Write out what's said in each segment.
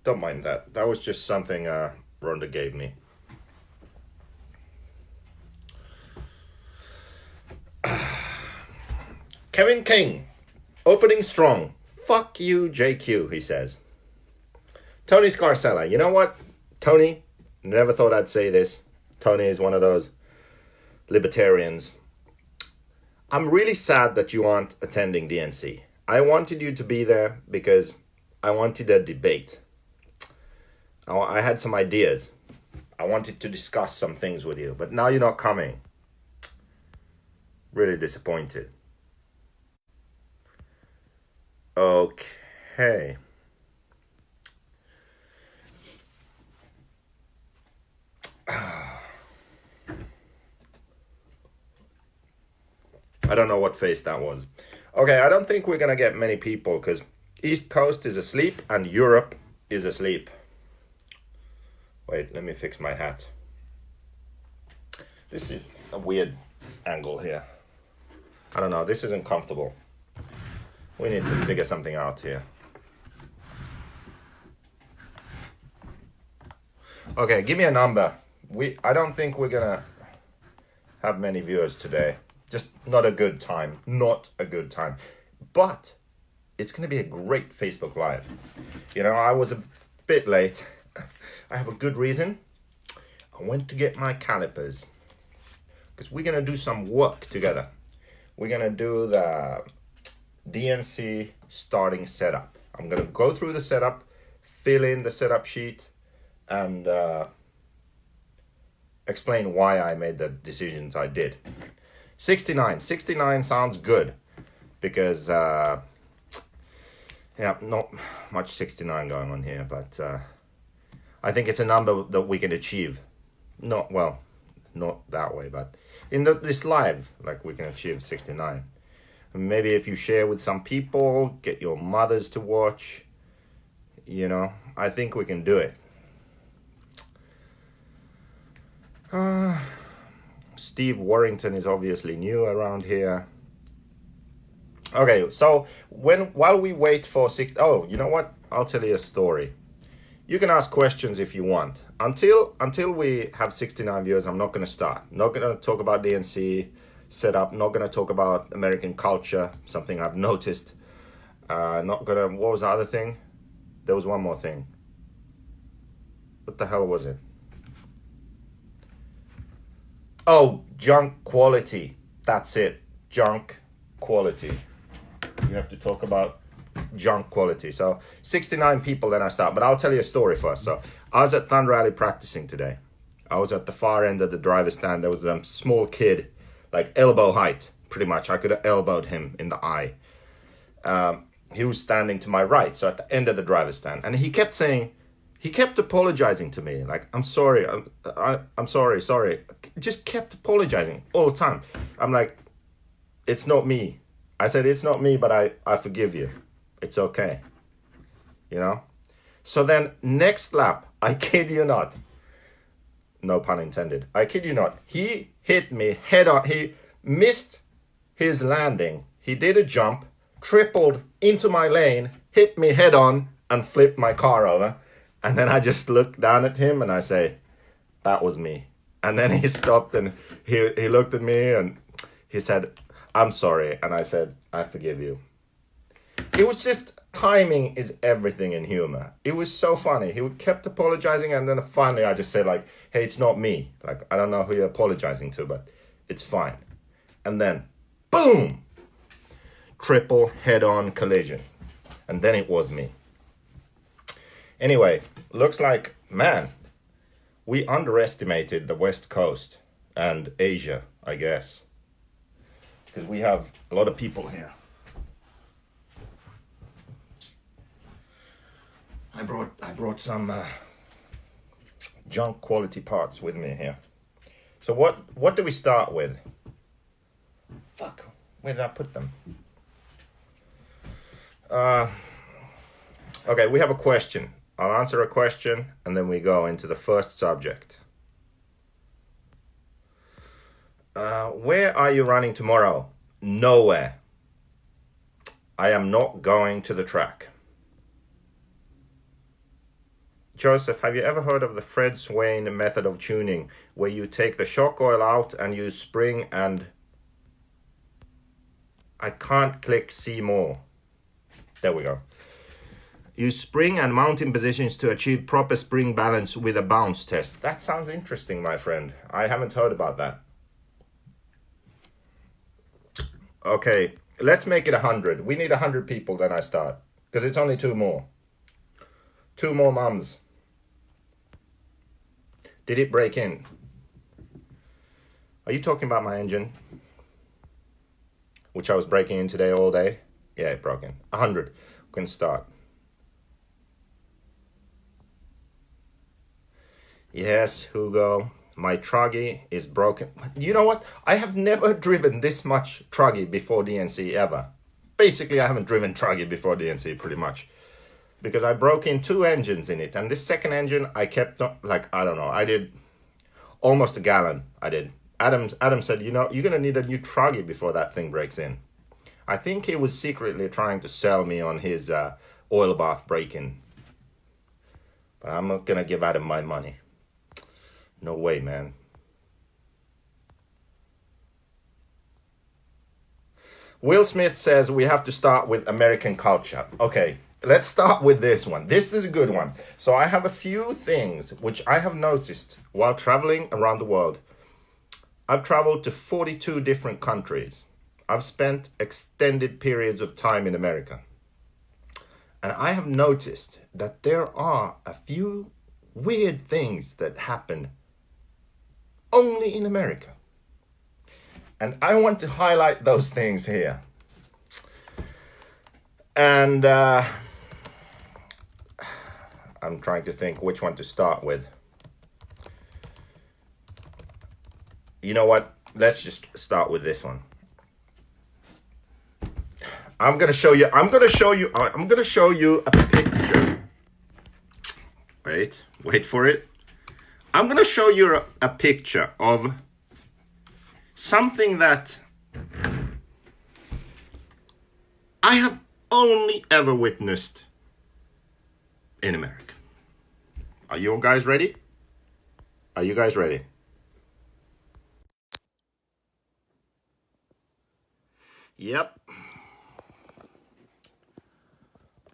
Don't mind that. That was just something Rhonda gave me. Kevin King, opening strong. Fuck you, JQ, he says. Tony Scarcella, you know what? Tony, never thought I'd say this. Tony is one of those libertarians. I'm really sad that you aren't attending DNC. I wanted you to be there because I wanted a debate. I had some ideas. I wanted to discuss some things with you, but now you're not coming. Really disappointed. Okay. I don't know what face that was. Okay, I don't think we're gonna get many people because East Coast is asleep and Europe is asleep. Wait, let me fix my hat. This is a weird angle here. I don't know, this isn't comfortable. We need to figure something out here. Okay, give me a number. I don't think we're gonna have many viewers today. Just not a good time. Not a good time. But it's gonna be a great Facebook Live. You know, I was a bit late. I have a good reason. I went to get my calipers because we're gonna do some work together. We're gonna do the DNC starting setup. I'm gonna go through the setup, fill in the setup sheet, and explain why I made the decisions I did. 69 sounds good because yeah, not much 69 going on here, but I think it's a number that we can achieve. Not that way, but in this live, like, we can achieve 69. And maybe if you share with some people, get your mothers to watch, you know, I think we can do it. Steve Warrington is obviously new around here. Okay, so while we wait for oh, you know what? I'll tell you a story. You can ask questions if you want. Until we have 69 viewers, I'm not going to start. Not going to talk about DNC setup. Not going to talk about American culture, something I've noticed. Not going to, what was the other thing? There was one more thing. What the hell was it? Oh, junk quality. That's it. Junk quality. You have to talk about junk quality. So 69 people, then I start. But I'll tell you a story first. So I was at Thunder Rally practicing today. I was at the far end of the driver's stand. There was a small kid, like elbow height, pretty much. I could have elbowed him in the eye. He was standing to my right, so at the end of the driver's stand. And he kept saying, he kept apologizing to me. Like, I'm sorry, I'm sorry. Just kept apologizing all the time. I'm like, it's not me. I said, it's not me, but I forgive you. It's okay. You know? So then next lap, I kid you not. No pun intended. I kid you not. He hit me head on. He missed his landing. He did a jump, tripled into my lane, hit me head on, and flipped my car over. And then I just looked down at him and I say, that was me. And then he stopped and he looked at me and he said, I'm sorry. And I said, I forgive you. It was just, timing is everything in humor. It was so funny. He kept apologizing, and then finally I just said, like, hey, it's not me. Like, I don't know who you're apologizing to, but it's fine. And then, boom! Triple head-on collision. And then it was me. Anyway, looks like, man, we underestimated the West Coast and Asia, I guess. Because we have a lot of people here. I brought some junk quality parts with me here. So what do we start with? Fuck, where did I put them? Okay, we have a question. I'll answer a question and then we go into the first subject. Where are you running tomorrow? Nowhere. I am not going to the track. Joseph, have you ever heard of the Fred Swain method of tuning, where you take the shock oil out and use spring and... I can't click see more. There we go. Use spring and mounting positions to achieve proper spring balance with a bounce test. That sounds interesting, my friend. I haven't heard about that. Okay, let's make it 100. We need 100 people, then I start. Because it's only 2 more. 2 more mums. Did it break in? Are you talking about my engine? Which I was breaking in today all day? Yeah, it broke in. 100. We can start. Yes, Hugo. My truggy is broken. You know what? I have never driven this much truggy before DNC ever. Basically, I haven't driven truggy before DNC pretty much. Because I broke in 2 engines in it. And this second engine, I kept, like, I don't know. I did almost a gallon. I did. Adam said, you know, you're going to need a new truggy before that thing breaks in. I think he was secretly trying to sell me on his oil bath break-in. But I'm not going to give Adam my money. No way, man. Will Smith says we have to start with American culture. Okay, let's start with this one. This is a good one. So I have a few things which I have noticed while traveling around the world. I've traveled to 42 different countries. I've spent extended periods of time in America. And I have noticed that there are a few weird things that happen only in America. And I want to highlight those things here. And I'm trying to think which one to start with. You know what? Let's just start with this one. I'm gonna show you a picture. Wait for it. I'm gonna show you a picture of something that I have only ever witnessed in America. Are you guys ready? Are you guys ready? Yep.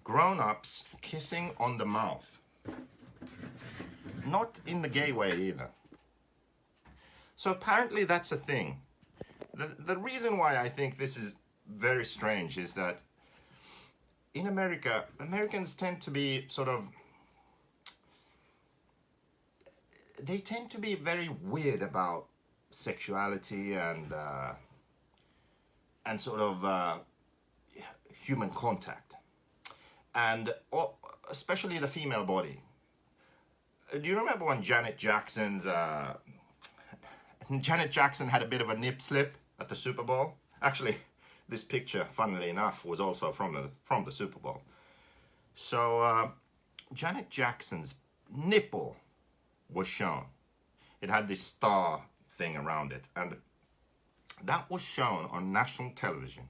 Grown-ups kissing on the mouth. Not in the gay way either. So apparently that's a thing. The reason why I think this is very strange is that in America, Americans tend to be they tend to be very weird about sexuality and human contact. And especially the female body. Do you remember when Janet Jackson had a bit of a nip slip at the Super Bowl? Actually, this picture, funnily enough, was also from the Super Bowl. So Janet Jackson's nipple was shown. It had this star thing around it, and that was shown on national television.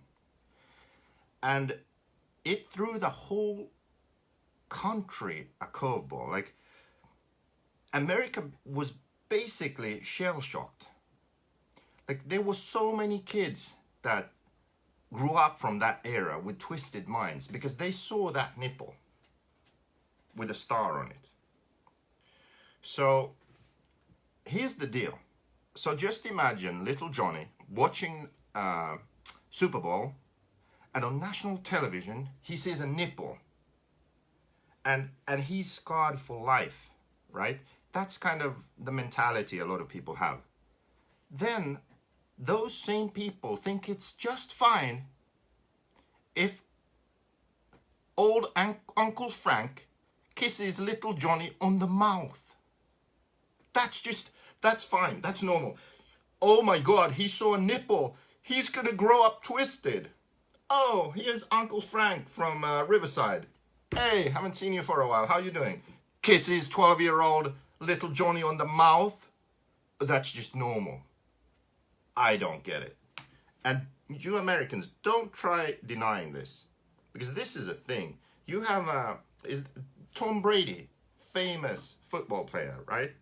And it threw the whole country a curveball. Like, America was basically shell-shocked. Like, there were so many kids that grew up from that era with twisted minds because they saw that nipple with a star on it. So here's the deal. So just imagine little Johnny watching Super Bowl, and on national television he sees a nipple, and he's scarred for life, right? That's kind of the mentality a lot of people have. Then those same people think it's just fine if old Uncle Frank kisses little Johnny on the mouth. That's fine. That's normal. Oh my God, he saw a nipple. He's gonna grow up twisted. Oh, here's Uncle Frank from Riverside. Hey, haven't seen you for a while. How you doing? Kisses 12-year-old little Johnny on the mouth. That's just normal. I don't get it. And you Americans, don't try denying this, because this is a thing. You have Tom Brady, famous football player, right?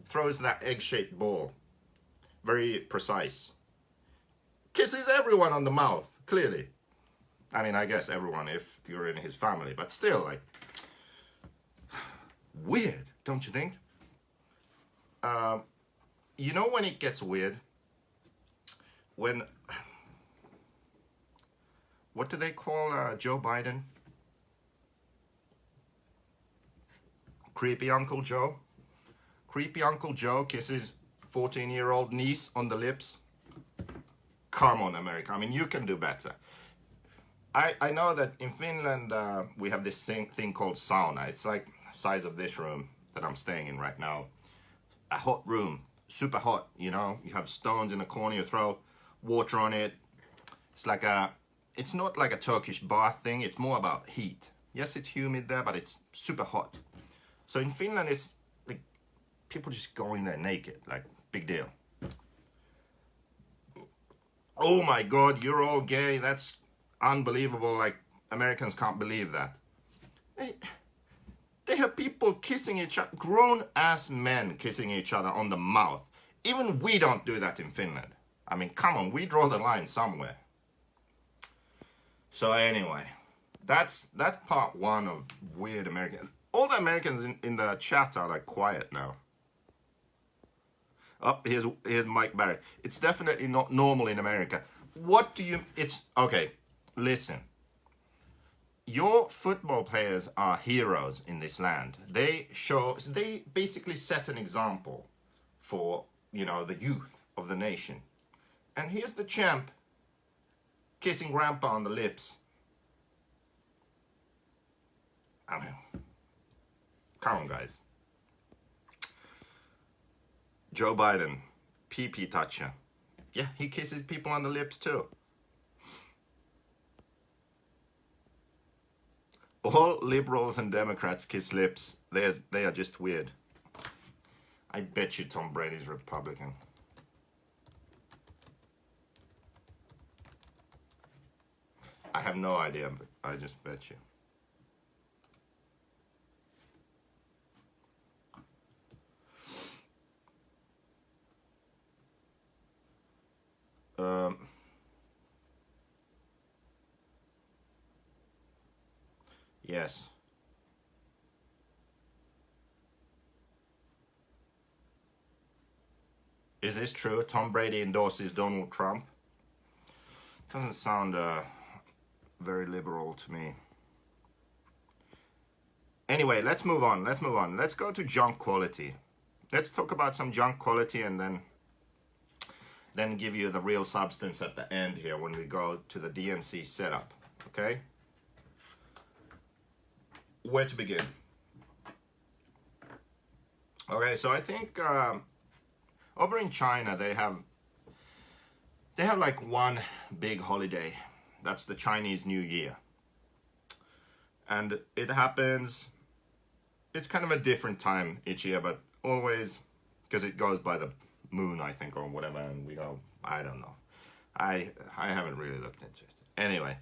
Throws that egg-shaped ball. Very precise. Kisses everyone on the mouth, clearly. I mean, I guess everyone if you're in his family, but still, like, weird, don't you think? You know when it gets weird? When, what do they call Joe Biden? Creepy Uncle Joe? Creepy Uncle Joe kisses 14-year-old niece on the lips. Come on, America. I mean, you can do better. I know that in Finland we have this thing called sauna. It's like the size of this room that I'm staying in right now. A hot room, super hot, you know. You have stones in the corner, you throw water on it. It's like it's not like a Turkish bath thing. It's more about heat. Yes, it's humid there, but it's super hot. So in Finland, it's like people just go in there naked, like big deal. Oh my God, you're all gay. That's unbelievable. Like Americans can't believe that. They have people kissing each other, grown-ass men kissing each other on the mouth. Even we don't do that in Finland. I mean, come on, we draw the line somewhere. So anyway, that's part one of weird American. All the Americans in the chat are like quiet now. Oh, here's Mike Barrett. It's definitely not normal in America. What do you, okay, listen. Your football players are heroes in this land. They basically set an example for, you know, the youth of the nation. And here's the champ kissing grandpa on the lips. I mean, come on, guys. Joe Biden, pee-pee toucher. Yeah, he kisses people on the lips too. All liberals and Democrats kiss lips. They are just weird. I bet you Tom Brady's Republican. I have no idea, but I just bet you. Yes. Is this true? Tom Brady endorses Donald Trump? Doesn't sound very liberal to me. Anyway, let's move on. Let's go to junk quality. Let's talk about some junk quality and then give you the real substance at the end here when we go to the DNC setup. Okay? Where to begin? Okay, so I think over in China they have like one big holiday. That's the Chinese New Year. And it happens, it's kind of a different time each year, but always, because it goes by the moon, I think, or whatever, and we go, I don't know. I haven't really looked into it. Anyway,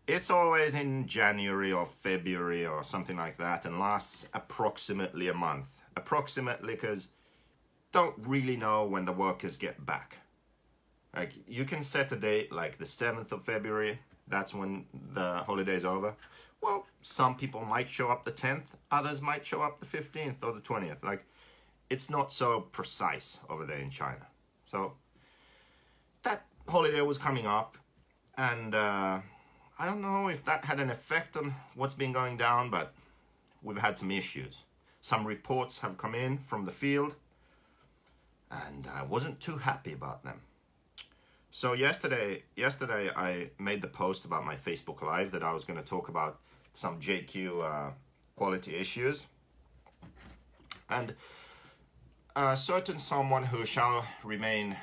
it's always in January or February or something like that and lasts approximately a month. Approximately, because don't really know when the workers get back. Like, you can set a date like the 7th of February. That's when the holiday's over. Well, some people might show up the 10th. Others might show up the 15th or the 20th. Like, it's not so precise over there in China. So, that holiday was coming up. And I don't know if that had an effect on what's been going down, but we've had some issues. Some reports have come in from the field, and I wasn't too happy about them. So yesterday I made the post about my Facebook Live that I was going to talk about some JQ quality issues. And a certain someone who shall remain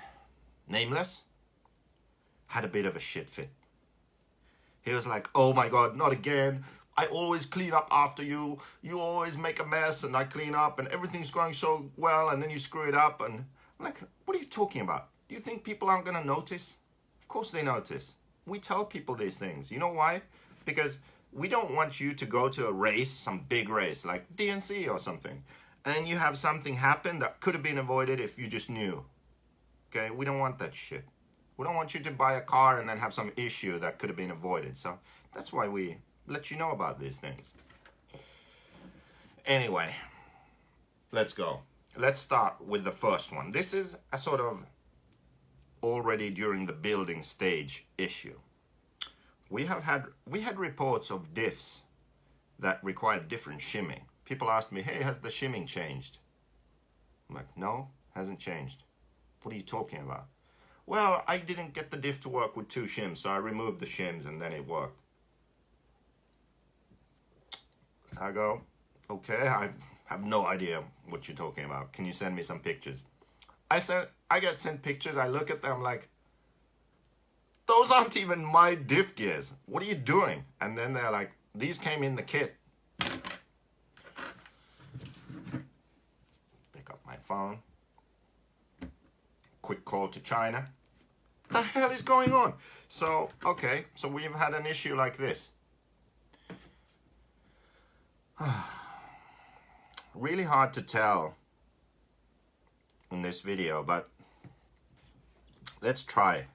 nameless had a bit of a shit fit. He was like, oh my God, not again. I always clean up after you. You always make a mess and I clean up and everything's going so well and then you screw it up. And I'm like, what are you talking about? Do you think people aren't going to notice? Of course they notice. We tell people these things. You know why? Because we don't want you to go to a race, some big race like DNC or something, and then you have something happen that could have been avoided if you just knew. Okay, we don't want that shit. We don't want you to buy a car and then have some issue that could have been avoided. So that's why we let you know about these things. Anyway, let's go. Let's start with the first one. This is a sort of already during the building stage issue. We had reports of diffs that required different shimming. People asked me, hey, has the shimming changed? I'm like, no, hasn't changed. What are you talking about? Well, I didn't get the diff to work with 2 shims, so I removed the shims and then it worked. I go, okay, I have no idea what you're talking about. Can you send me some pictures? I get sent pictures, I look at them like, those aren't even my diff gears. What are you doing? And then they're like, these came in the kit. Pick up my phone. Quick call to China. What the hell is going on? So, okay, so we've had an issue like this. Really hard to tell in this video, but let's try.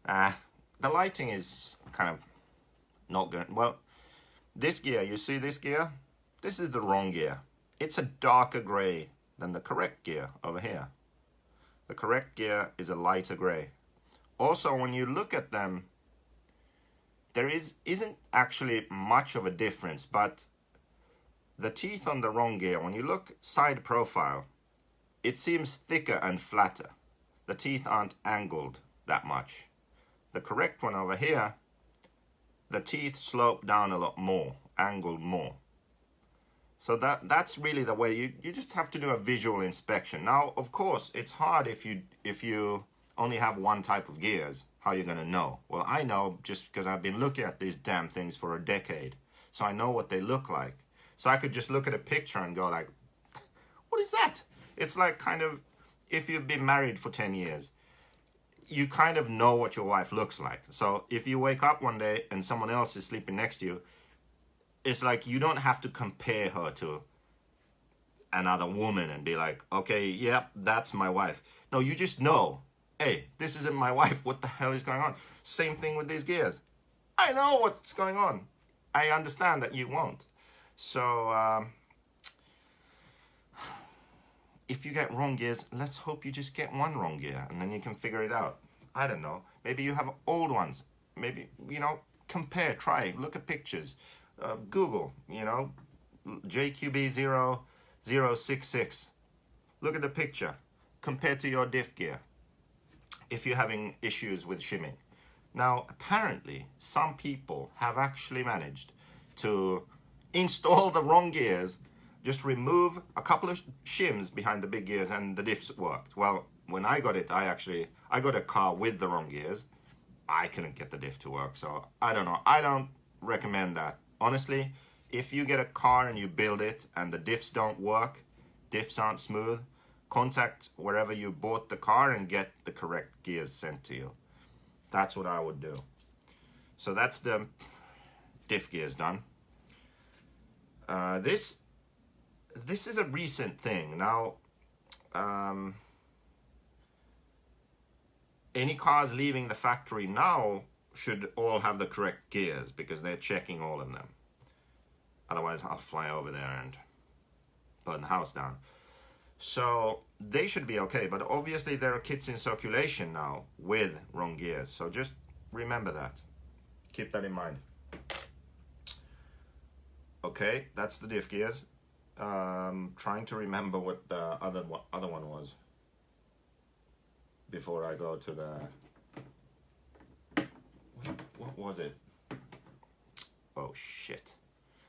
The lighting is kind of not good. Well, this gear, you see this gear? This is the wrong gear. It's a darker gray than the correct gear over here. The correct gear is a lighter gray. Also, when you look at them, there isn't actually much of a difference, but the teeth on the wrong gear, when you look side profile, it seems thicker and flatter. The teeth aren't angled that much. The correct one over here, the teeth slope down a lot more, angled more. So that's really the way you just have to do a visual inspection. Now, of course, it's hard if you only have one type of gears. How you're gonna know? Well, I know just because I've been looking at these damn things for a decade, so I know what they look like. So I could just look at a picture and go like, what is that? It's like kind of if you've been married for 10 years. You kind of know what your wife looks like. So if you wake up one day and someone else is sleeping next to you, it's like you don't have to compare her to another woman and be like, okay, yep, that's my wife. No, you just know, hey, this isn't my wife. What the hell is going on? Same thing with these gears. I know what's going on. I understand that you won't. So if you get wrong gears, let's hope you just get one wrong gear and then you can figure it out. I don't know. Maybe you have old ones. Maybe, compare, try, look at pictures. Google, JQB0066. Look at the picture. Compare to your diff gear if you're having issues with shimming. Now, apparently, some people have actually managed to install the wrong gears, just remove a couple of shims behind the big gears and the diffs worked. Well, when I got it, I got a car with the wrong gears. I couldn't get the diff to work, so I don't know. I don't recommend that. Honestly, if you get a car and you build it and the diffs don't work, diffs aren't smooth, contact wherever you bought the car and get the correct gears sent to you. That's what I would do. So that's the diff gears done. This is a recent thing. Now, any cars leaving the factory now should all have the correct gears because they're checking all of them. Otherwise, I'll fly over there and burn the house down. So they should be okay, but obviously there are kits in circulation now with wrong gears. So just remember that. Keep that in mind. Okay, that's the diff gears. Trying to remember what the other one was before I go to the... What was it? Oh shit.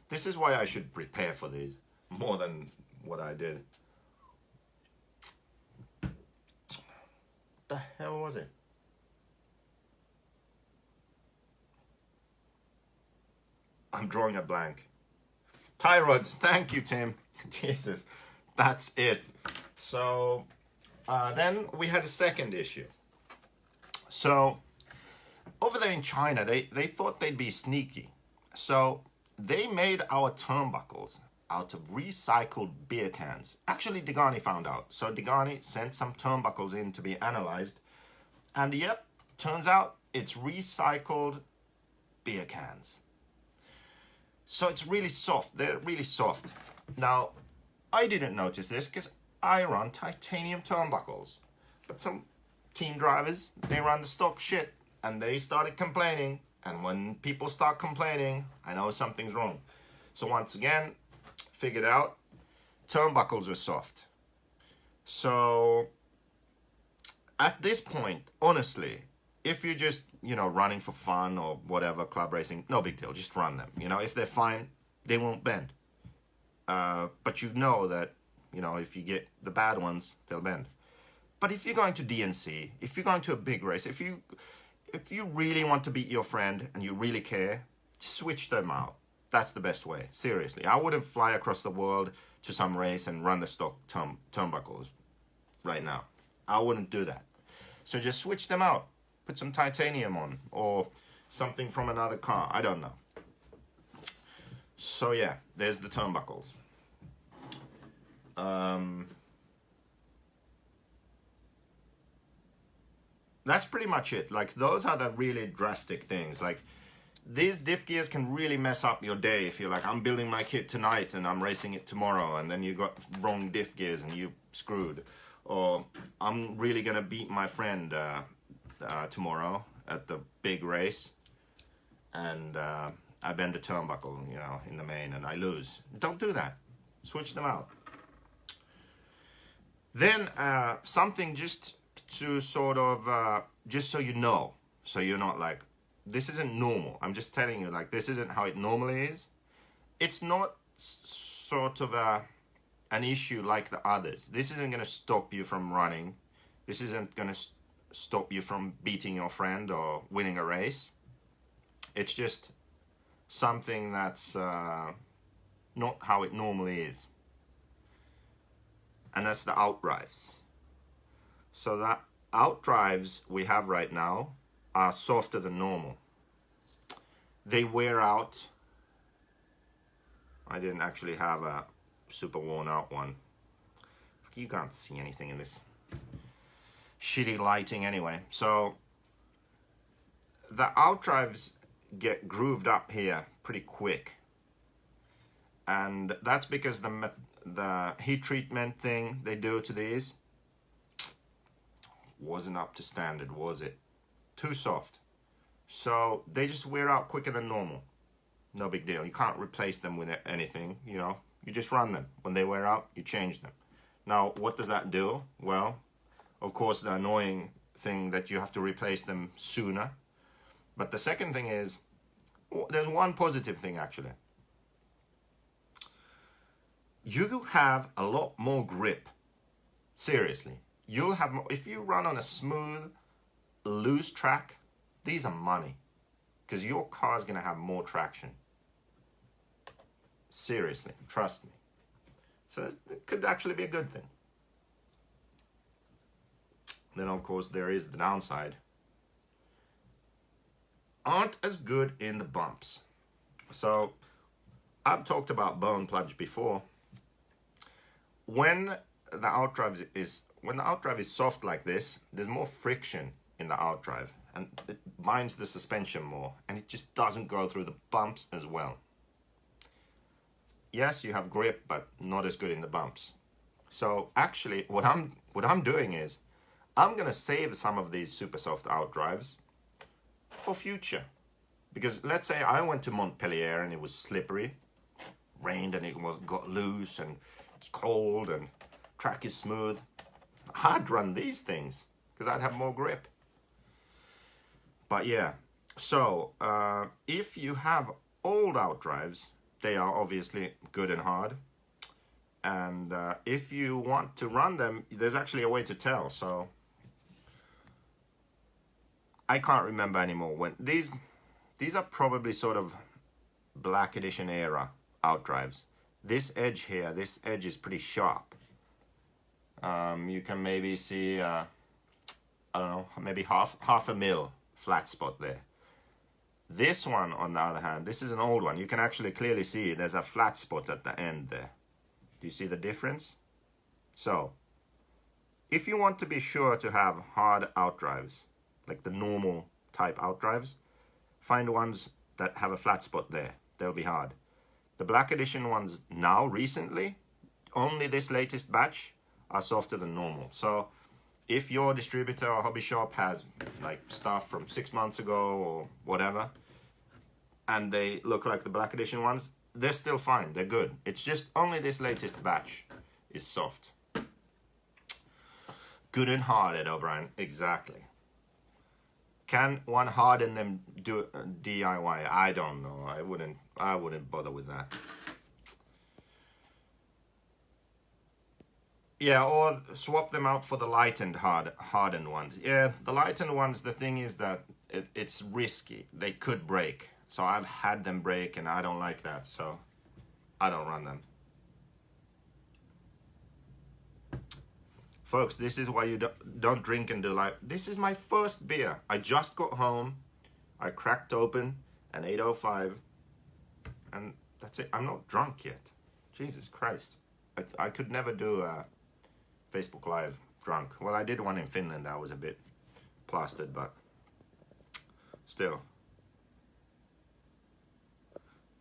This is why I should prepare for these more than what I did. What the hell was it? I'm drawing a blank. Tie rods, thank you, Tim. Jesus, that's it. So then we had a second issue. So over there in China, they thought they'd be sneaky. So they made our turnbuckles out of recycled beer cans. Actually, Degani found out. So Degani sent some turnbuckles in to be analyzed. And yep, turns out it's recycled beer cans. So it's really soft. They're really soft. Now, I didn't notice this because I run titanium turnbuckles. But some team drivers, they run the stock shit. And they started complaining. And when people start complaining, I know something's wrong. So once again, figured out turnbuckles were soft. So at this point, honestly, if you're just, you know, running for fun or whatever, club racing, no big deal. Just run them. You know, if they're fine, they won't bend. But you know that, you know, if you get the bad ones, they'll bend. But if you're going to DNC, if you're going to a big race, if you really want to beat your friend and you really care, just switch them out. That's the best way. Seriously. I wouldn't fly across the world to some race and run the stock turnbuckles right now. I wouldn't do that. So just switch them out. Put some titanium on or something from another car. I don't know. So yeah, there's the turnbuckles. That's pretty much it. Like, those are the really drastic things. Like, these diff gears can really mess up your day if you're like, I'm building my kit tonight and I'm racing it tomorrow, and then you got wrong diff gears and you screwed. Or I'm really gonna beat my friend tomorrow at the big race, and I bend a turnbuckle, you know, in the main, and I lose. Don't do that. Switch them out. Then something just to sort of, just so you know, so you're not like, this isn't normal. I'm just telling you, like, this isn't how it normally is. It's not sort of an issue like the others. This isn't going to stop you from running. This isn't going to stop you from beating your friend or winning a race. It's just something that's not how it normally is. And that's the outdrives. So the outdrives we have right now are softer than normal. They wear out. I didn't actually have a super worn out one. You can't see anything in this shitty lighting anyway. So the outdrives get grooved up here pretty quick. And that's because the heat treatment thing they do to these wasn't up to standard, was it? Too soft. So they just wear out quicker than normal. No big deal. You can't replace them with anything, you know. You just run them. When they wear out, you change them. Now, what does that do? Well, of course, the annoying thing that you have to replace them sooner. But the second thing is, there's one positive thing actually. You have a lot more grip. Seriously. You'll have more, if you run on a smooth, loose track, these are money. Because your car's going to have more traction. Seriously, trust me. So it could actually be a good thing. Then, of course, there is the downside. Aren't as good in the bumps. So, I've talked about bone plunge before. When the outdrive is soft like this, there's more friction in the outdrive, and it binds the suspension more, and it just doesn't go through the bumps as well. Yes, you have grip, but not as good in the bumps. So actually, what I'm doing is, I'm gonna save some of these super soft outdrives for future. Because let's say I went to Montpellier and it was slippery, rained and it got loose and it's cold and track is smooth. I'd run these things because I'd have more grip. But yeah, so if you have old outdrives, they are obviously good and hard. And if you want to run them, there's actually a way to tell. So I can't remember anymore. When these are probably sort of Black Edition era outdrives. This edge here, this edge is pretty sharp. You can maybe see, I don't know, maybe half a mil flat spot there. This one, on the other hand, this is an old one. You can actually clearly see there's a flat spot at the end there. Do you see the difference? So, if you want to be sure to have hard outdrives, like the normal type outdrives, find ones that have a flat spot there. They'll be hard. The Black Edition ones now, recently, only this latest batch, are softer than normal. So, if your distributor or hobby shop has like stuff from 6 months ago or whatever, and they look like the Black Edition ones, they're still fine, they're good. It's just only this latest batch is soft. Good and hard, Ed O'Brien, exactly. Can one harden them do DIY? I don't know. I wouldn't bother with that. Yeah, or swap them out for the lightened hardened ones. Yeah, the lightened ones, the thing is that it's risky. They could break. So I've had them break and I don't like that. So I don't run them. Folks, this is why you don't drink and do live. This is my first beer. I just got home. I cracked open an 805. And that's it. I'm not drunk yet. Jesus Christ. I could never do a Facebook Live drunk. Well, I did one in Finland. I was a bit plastered, but still.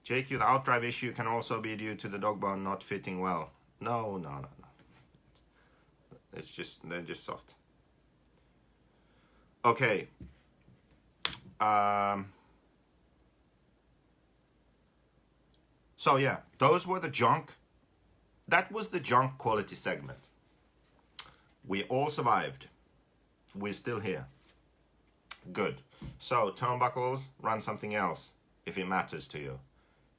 JQ, the outdrive issue can also be due to the dog bone not fitting well. No. It's just, they're just soft. Okay. So yeah, those were the junk. That was the junk quality segment. We all survived. We're still here. Good. So turnbuckles, run something else if it matters to you.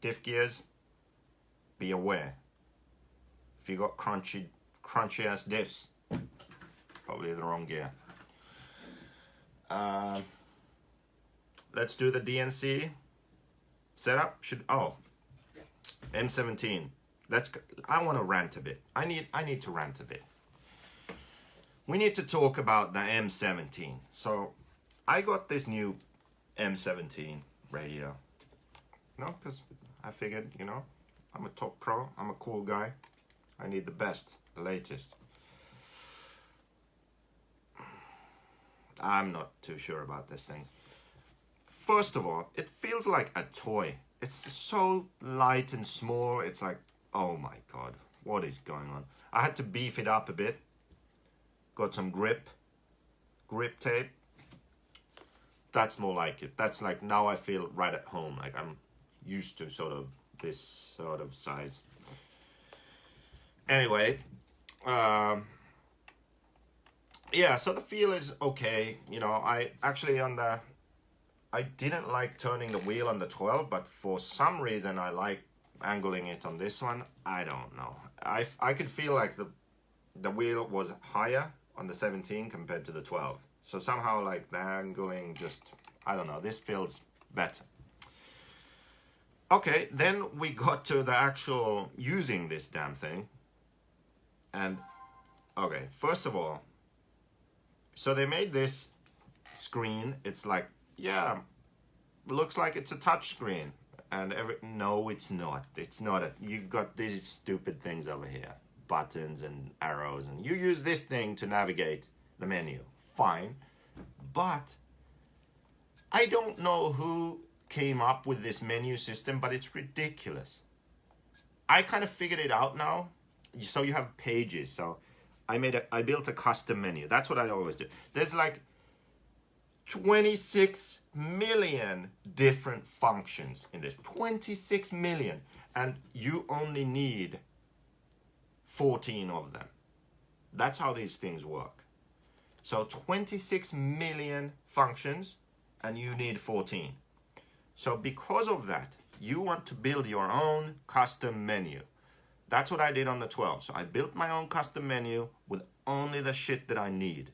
Diff gears, be aware. If you got crunchy ass diffs, probably the wrong gear. Let's do the DNC setup. M17. I want to rant a bit. I need to rant a bit. We need to talk about the M17. So I got this new M17 radio. No, because I figured, I'm a top pro. I'm a cool guy. I need the best, the latest. I'm not too sure about this thing. First of all, it feels like a toy. It's so light and small. It's like, oh my God, what is going on? I had to beef it up a bit. Got some grip tape. That's more like it. That's like, now I feel right at home. Like I'm used to sort of this sort of size. Anyway, yeah, so the feel is okay. I actually I didn't like turning the wheel on the 12, but for some reason I like angling it on this one. I don't know. I could feel like the wheel was higher on the 17 compared to the 12. So somehow like the angling just, I don't know, this feels better. Okay, then we got to the actual using this damn thing. And, okay, first of all, so they made this screen. It's like, yeah, looks like it's a touch screen. And no, it's not. It's not. You've got these stupid things over here. Buttons and arrows. And you use this thing to navigate the menu. Fine. But I don't know who came up with this menu system, but it's ridiculous. I kind of figured it out now. So you have pages. So I built a custom menu. That's what I always do. There's like 26 million different functions in this. 26 million. And you only need 14 of them. That's how these things work. So 26 million functions and you need 14. So because of that, you want to build your own custom menu. That's what I did on the 12. So I built my own custom menu with only the shit that I need.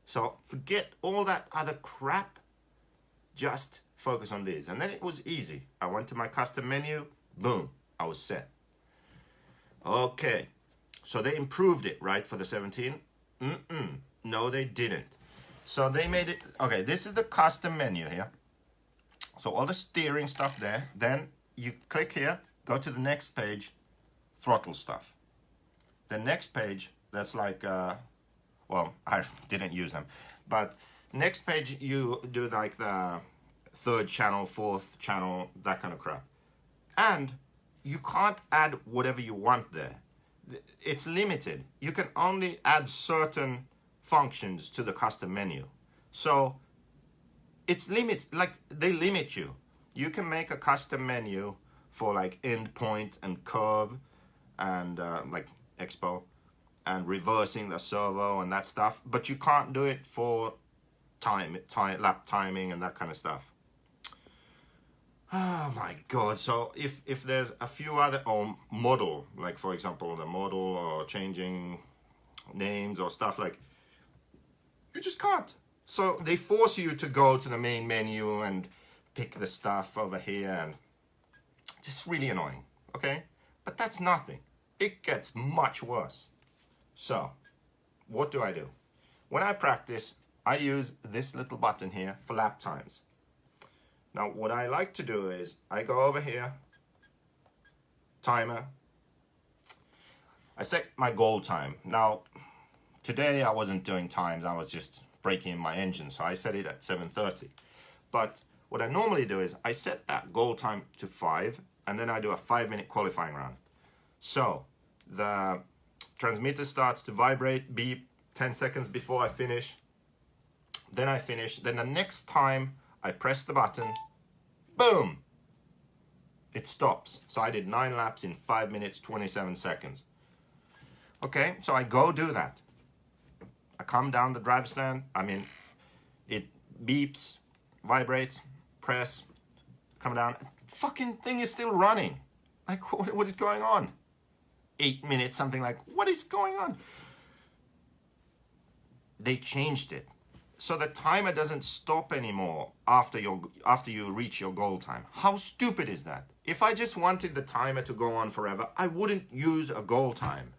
So forget all that other crap. Just focus on these. And then it was easy. I went to my custom menu. Boom. I was set. Okay. So they improved it, right, for the 17? No, they didn't. So they made it. Okay, this is the custom menu here. So all the steering stuff there. Then you click here, go to the next page, throttle stuff. The next page, that's like, well, I didn't use them, but next page you do like the 3rd channel, 4th channel, that kind of crap. And you can't add whatever you want there. It's limited. You can only add certain functions to the custom menu. So it's like they limit you. You can make a custom menu for like endpoint and curve and like expo and reversing the servo and that stuff, but you can't do it for lap timing and that kind of stuff. Oh my god. So if there's a few other, or model, like for example the model, or changing names or stuff, like you just can't. So they force you to go to the main menu and pick the stuff over here, and just really annoying. Okay, but that's nothing. It gets much worse. So what do? When I practice, I use this little button here for lap times. Now what I like to do is I go over here, timer, I set my goal time. Now today I wasn't doing times, I was just breaking my engine, so I set it at 7:30. But what I normally do is I set that goal time to 5, and then I do a 5-minute qualifying round. So the transmitter starts to vibrate, beep, 10 seconds before I finish. Then I finish. Then the next time I press the button, boom, it stops. So I did 9 laps in 5 minutes, 27 seconds. Okay, so I go do that. I come down the drive stand. I mean, it beeps, vibrates, press, come down. Fucking thing is still running. Like, what is going on? 8 minutes, something like, what is going on? They changed it. So the timer doesn't stop anymore after you reach your goal time. How stupid is that? If I just wanted the timer to go on forever, I wouldn't use a goal time.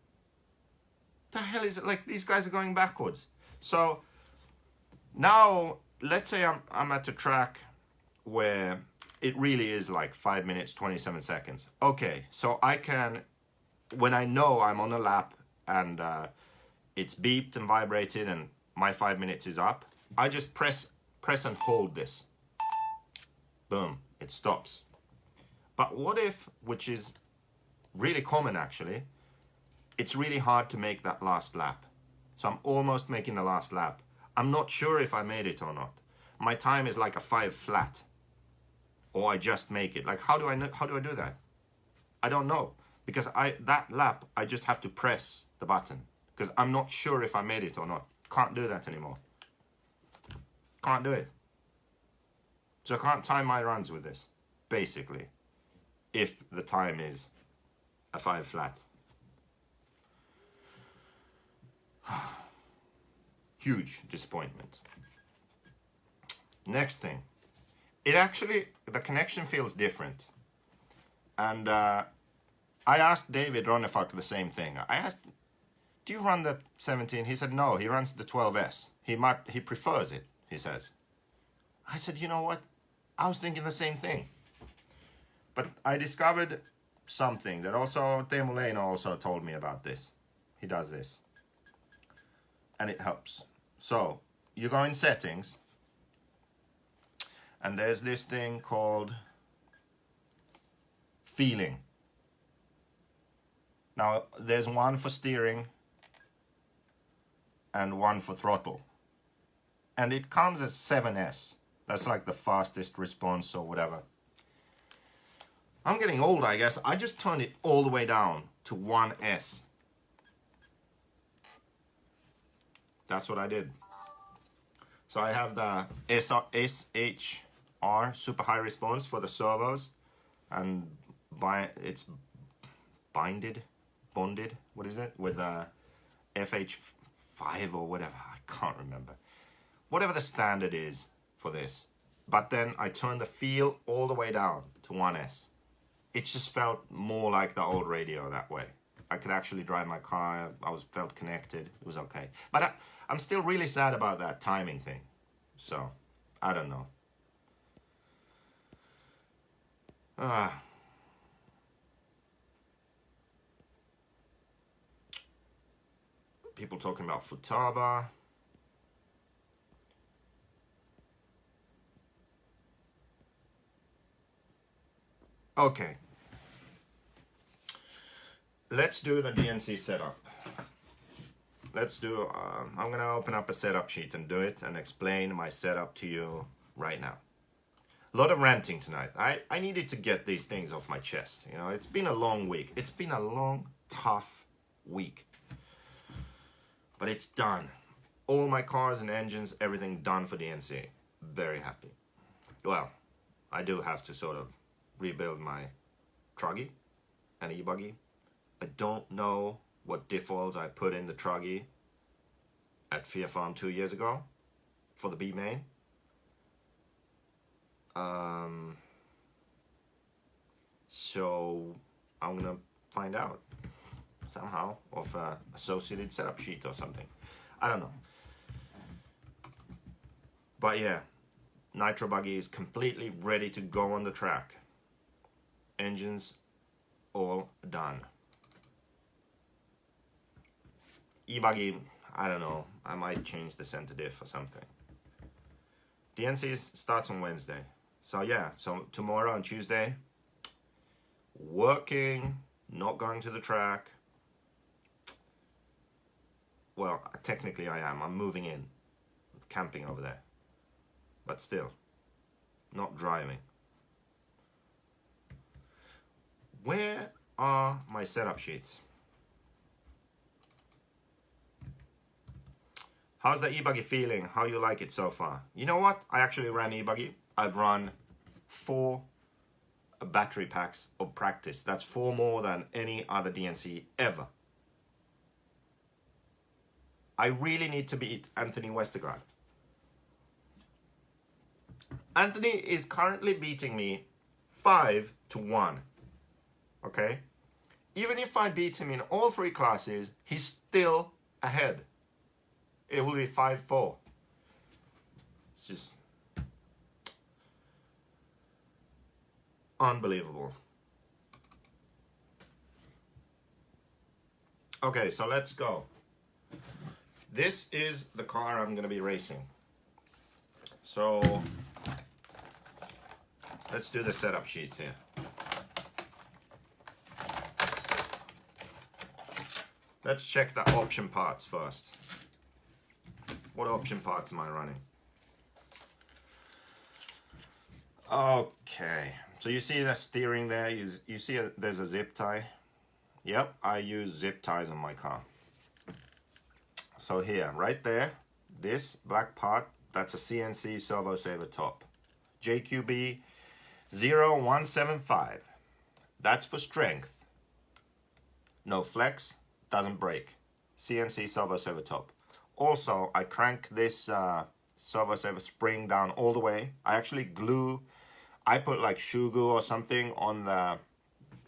The hell is it? Like, these guys are going backwards. So now let's say I'm at a track where it really is like 5 minutes, 27 seconds. Okay, so I can, when I know I'm on a lap and it's beeped and vibrated and my 5 minutes is up, I just press and hold this. Boom, it stops. But what if, which is really common actually, it's really hard to make that last lap. So I'm almost making the last lap. I'm not sure if I made it or not. My time is like a 5 flat. Or I just make it. Like, how do I do that? I don't know. Because that lap, I just have to press the button. Because I'm not sure if I made it or not. Can't do that anymore. Can't do it. So I can't time my runs with this, basically. If the time is a 5 flat. Huge disappointment. Next thing. It actually, the connection feels different. And I asked David Ronefalk the same thing. I asked, do you run the 17? He said no, he runs the 12S. He prefers it, he says. I said, you know what? I was thinking the same thing. But I discovered something that also Teemu Leino also told me about this. He does this. And it helps. So you go in settings, and there's this thing called feeling. Now there's one for steering and one for throttle. And it comes as 7S. That's like the fastest response or whatever. I'm getting old, I guess. I just turned it all the way down to 1S. That's what I did. So I have the SHR, super high response for the servos. And it's bonded, what is it? With FH5 or whatever, I can't remember. Whatever the standard is for this. But then I turned the feel all the way down to 1S. It just felt more like the old radio that way. I could actually drive my car, felt connected, it was okay. But I'm still really sad about that timing thing. So, I don't know. People talking about Futaba. Okay. Let's do the DNC setup. Let's do, I'm gonna open up a setup sheet and do it and explain my setup to you right now. A lot of ranting tonight. I needed to get these things off my chest. You know, it's been a long week. It's been a long, tough week. But it's done. All my cars and engines, everything done for DNC. Very happy. Well, I do have to sort of rebuild my truggy and e-buggy. I don't know what diff oils I put in the truggy at Fear Farm 2 years ago for the B main. So I'm gonna find out somehow of a associated setup sheet or something. I don't know. But yeah, Nitro Buggy is completely ready to go on the track. Engines all done. E-Buggy, I don't know. I might change the center diff or something. DNC starts on Wednesday. So yeah, so tomorrow and Tuesday, working, not going to the track. Well, technically I am. I'm moving in, camping over there. But still, not driving. Where are my setup sheets? How's the e-buggy feeling? How you like it so far? You know what? I actually ran e-buggy. I've run 4 battery packs of practice. That's 4 more than any other DNC ever. I really need to beat Anthony Westergaard. Anthony is currently beating me 5-1. Okay? Even if I beat him in all 3 classes, he's still ahead. It will be 5-4. It's just unbelievable. Okay, so let's go. This is the car I'm going to be racing. So let's do the setup sheet here. Let's check the option parts first. What option parts am I running? Okay, so you see the steering there, you see there's a zip tie. Yep, I use zip ties on my car. So here, right there, this black part, that's a CNC servo saver top. JQB 0175. That's for strength. No flex, doesn't break. CNC servo saver top. Also, I crank this servo saver spring down all the way. I actually glue, I put like shoe glue or something on the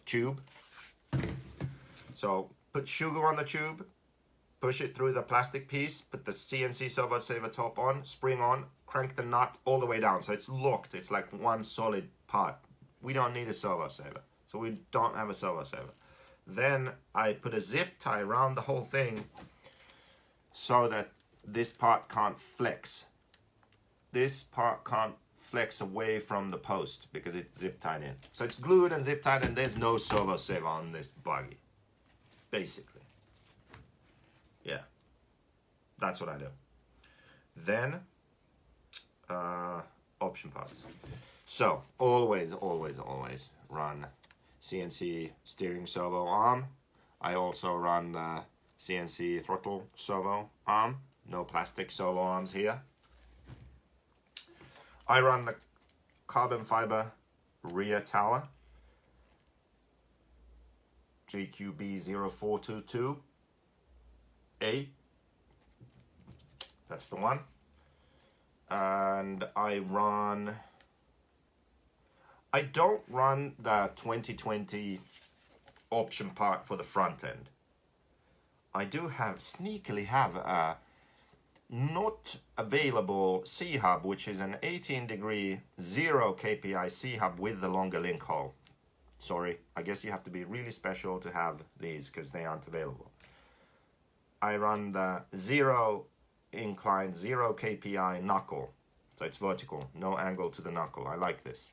tube. So put shoe glue on the tube, push it through the plastic piece, put the CNC servo saver top on, spring on, crank the nut all the way down. So it's locked, it's like one solid part. We don't need a servo saver, so we don't have a servo saver. Then I put a zip tie around the whole thing so that this part can't flex. This part can't flex away from the post because it's zip tied in. So it's glued and zip tied and there's no servo saver on this buggy, basically. Yeah, that's what I do. Then, option parts. So, always run CNC steering servo arm. I also run the CNC throttle servo arm. No plastic servo arms here. I run the carbon fiber rear tower. JQB 0422A. That's the one. And I don't run the 2020 option part for the front end. I do sneakily have a not available C-hub, which is an 18 degree 0 kpi C-hub with the longer link hole. Sorry, I guess you have to be really special to have these because they aren't available. I run the 0 incline, 0 kpi knuckle. So it's vertical, no angle to the knuckle. I like this.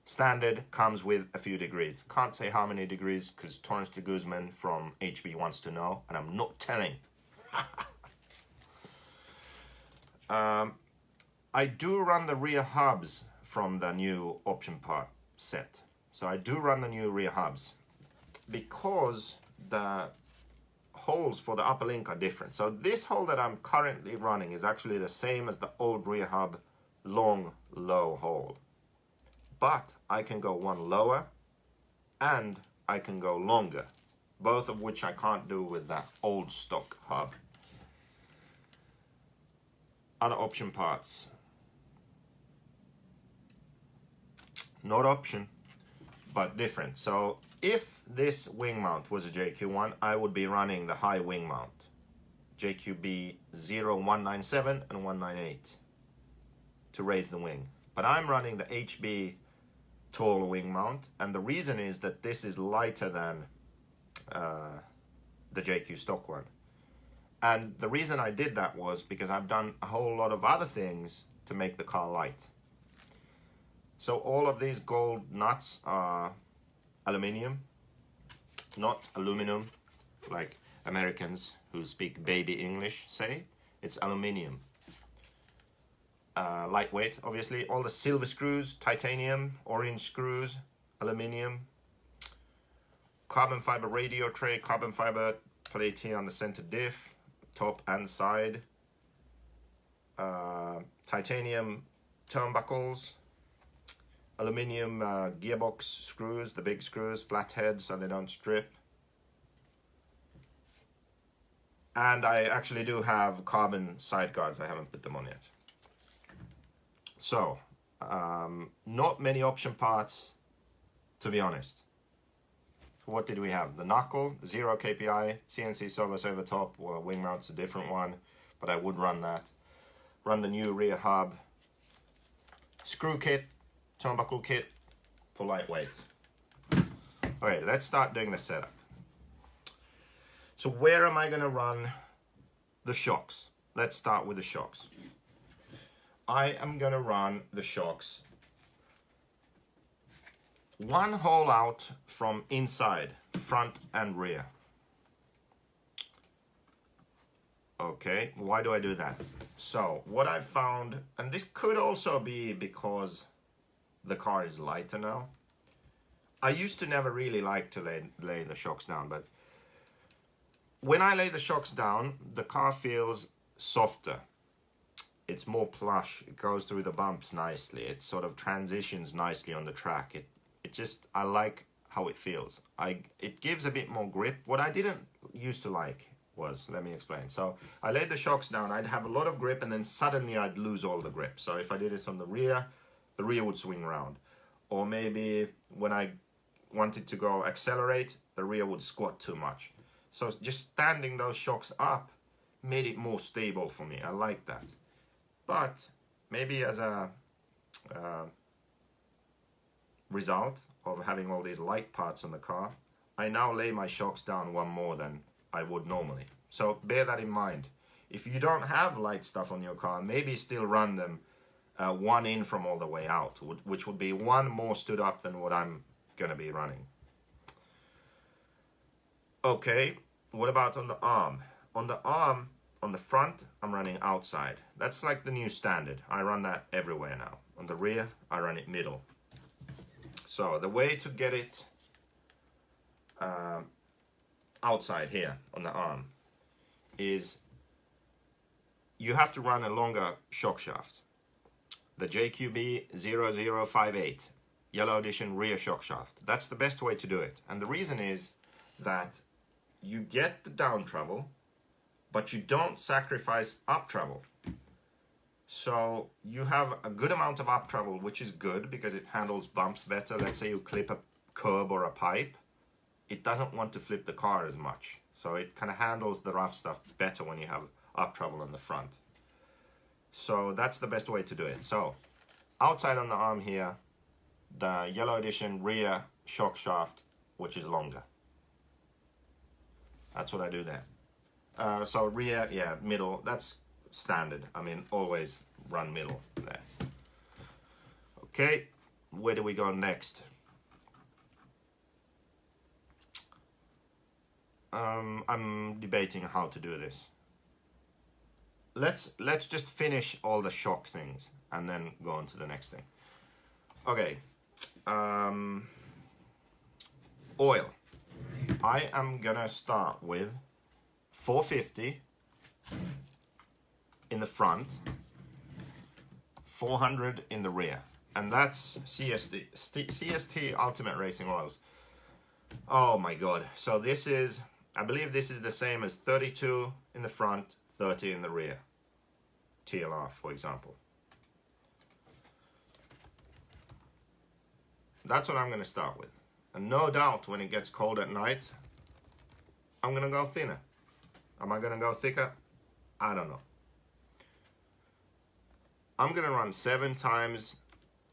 Standard comes with a few degrees. Can't say how many degrees because Torrance de Guzman from HB wants to know, and I'm not telling. I do run the rear hubs from the new option part set. So I do run the new rear hubs because the holes for the upper link are different. So this hole that I'm currently running is actually the same as the old rear hub long low hole. But I can go one lower and I can go longer, both of which I can't do with that old stock hub. Other option parts. Not option, but different. So if this wing mount was a JQ1, I would be running the high wing mount. JQB 0197 and 198 to raise the wing. But I'm running the HB tall wing mount, and the reason is that this is lighter than the JQ stock one. And the reason I did that was because I've done a whole lot of other things to make the car light. So all of these gold nuts are aluminium, not aluminum, like Americans who speak baby English say. It's aluminium. Lightweight, obviously. All the silver screws, titanium, orange screws, aluminium. Carbon fiber radio tray, carbon fiber plate here on the center diff, top and side. Titanium turnbuckles. Aluminium gearbox screws, the big screws, flathead so they don't strip. And I actually do have carbon side guards, I haven't put them on yet. So, not many option parts, to be honest. What did we have? The knuckle, 0 kpi, CNC servos over top, well, wing mount's a different one, but I would run that. Run the new rear hub. Screw kit, turnbuckle kit for lightweight. Okay, let's start doing the setup. So where am I going to run the shocks? Let's start with the shocks. I am going to run the shocks one hole out from inside, front and rear. Okay, why do I do that? So what I've found, and this could also be because the car is lighter now. I used to never really like to lay the shocks down, but when I lay the shocks down, the car feels softer. It's more plush. It goes through the bumps nicely. It sort of transitions nicely on the track. I like how it feels. It gives a bit more grip. What I didn't used to like was, let me explain. So I laid the shocks down. I'd have a lot of grip and then suddenly I'd lose all the grip. So if I did it on the rear would swing around. Or maybe when I wanted to go accelerate, the rear would squat too much. So just standing those shocks up made it more stable for me. I like that. But maybe as a result of having all these light parts on the car, I now lay my shocks down one more than I would normally. So bear that in mind. If you don't have light stuff on your car, maybe still run them one in from all the way out, which would be one more stood up than what I'm going to be running. Okay, what about on the arm? On the arm, on the front, I'm running outside. That's like the new standard. I run that everywhere now. On the rear, I run it middle. So the way to get it outside here on the arm is you have to run a longer shock shaft. The JQB 0058 Yellow Edition rear shock shaft. That's the best way to do it. And the reason is that you get the down travel, but you don't sacrifice up travel. So you have a good amount of up travel, which is good because it handles bumps better. Let's say you clip a curb or a pipe. It doesn't want to flip the car as much. So it kind of handles the rough stuff better when you have up travel on the front. So that's the best way to do it. So outside on the arm here, the Yellow Edition rear shock shaft, which is longer. That's what I do there. So rear, yeah, middle, that's standard. I mean, always run middle there. Okay, where do we go next? I'm debating how to do this. Let's just finish all the shock things and then go on to the next thing. Okay. Oil. I am gonna start with 450 in the front, 400 in the rear, and that's CST Ultimate Racing Oils. Oh my god. So this is, I believe this is the same as 32 in the front, 30 in the rear. TLR, for example. That's what I'm going to start with. And no doubt when it gets cold at night, I'm going to go thinner. Am I going to go thicker? I don't know. I'm going to run 7 times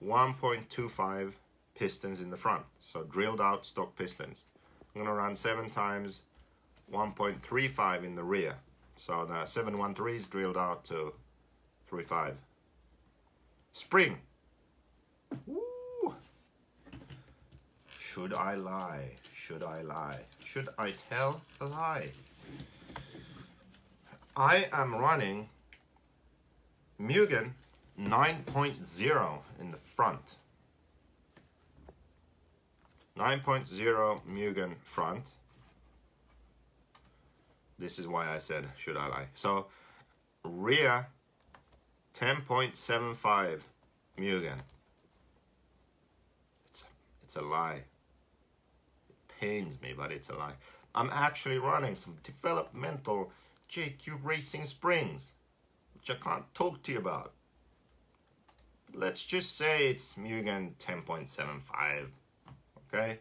1.25 pistons in the front. So drilled out stock pistons. I'm going to run 7 times 1.35 in the rear. So the 713 is drilled out to 3.5. Spring. Woo. Should I lie? Should I lie? Should I tell a lie? I am running Mugen 9.0 in the front. 9.0 Mugen front. This is why I said, should I lie? So, rear 10.75 Mugen. It's a lie. It pains me, but it's a lie. I'm actually running some developmental JQ Racing springs, which I can't talk to you about. Let's just say it's Mugen 10.75. Okay.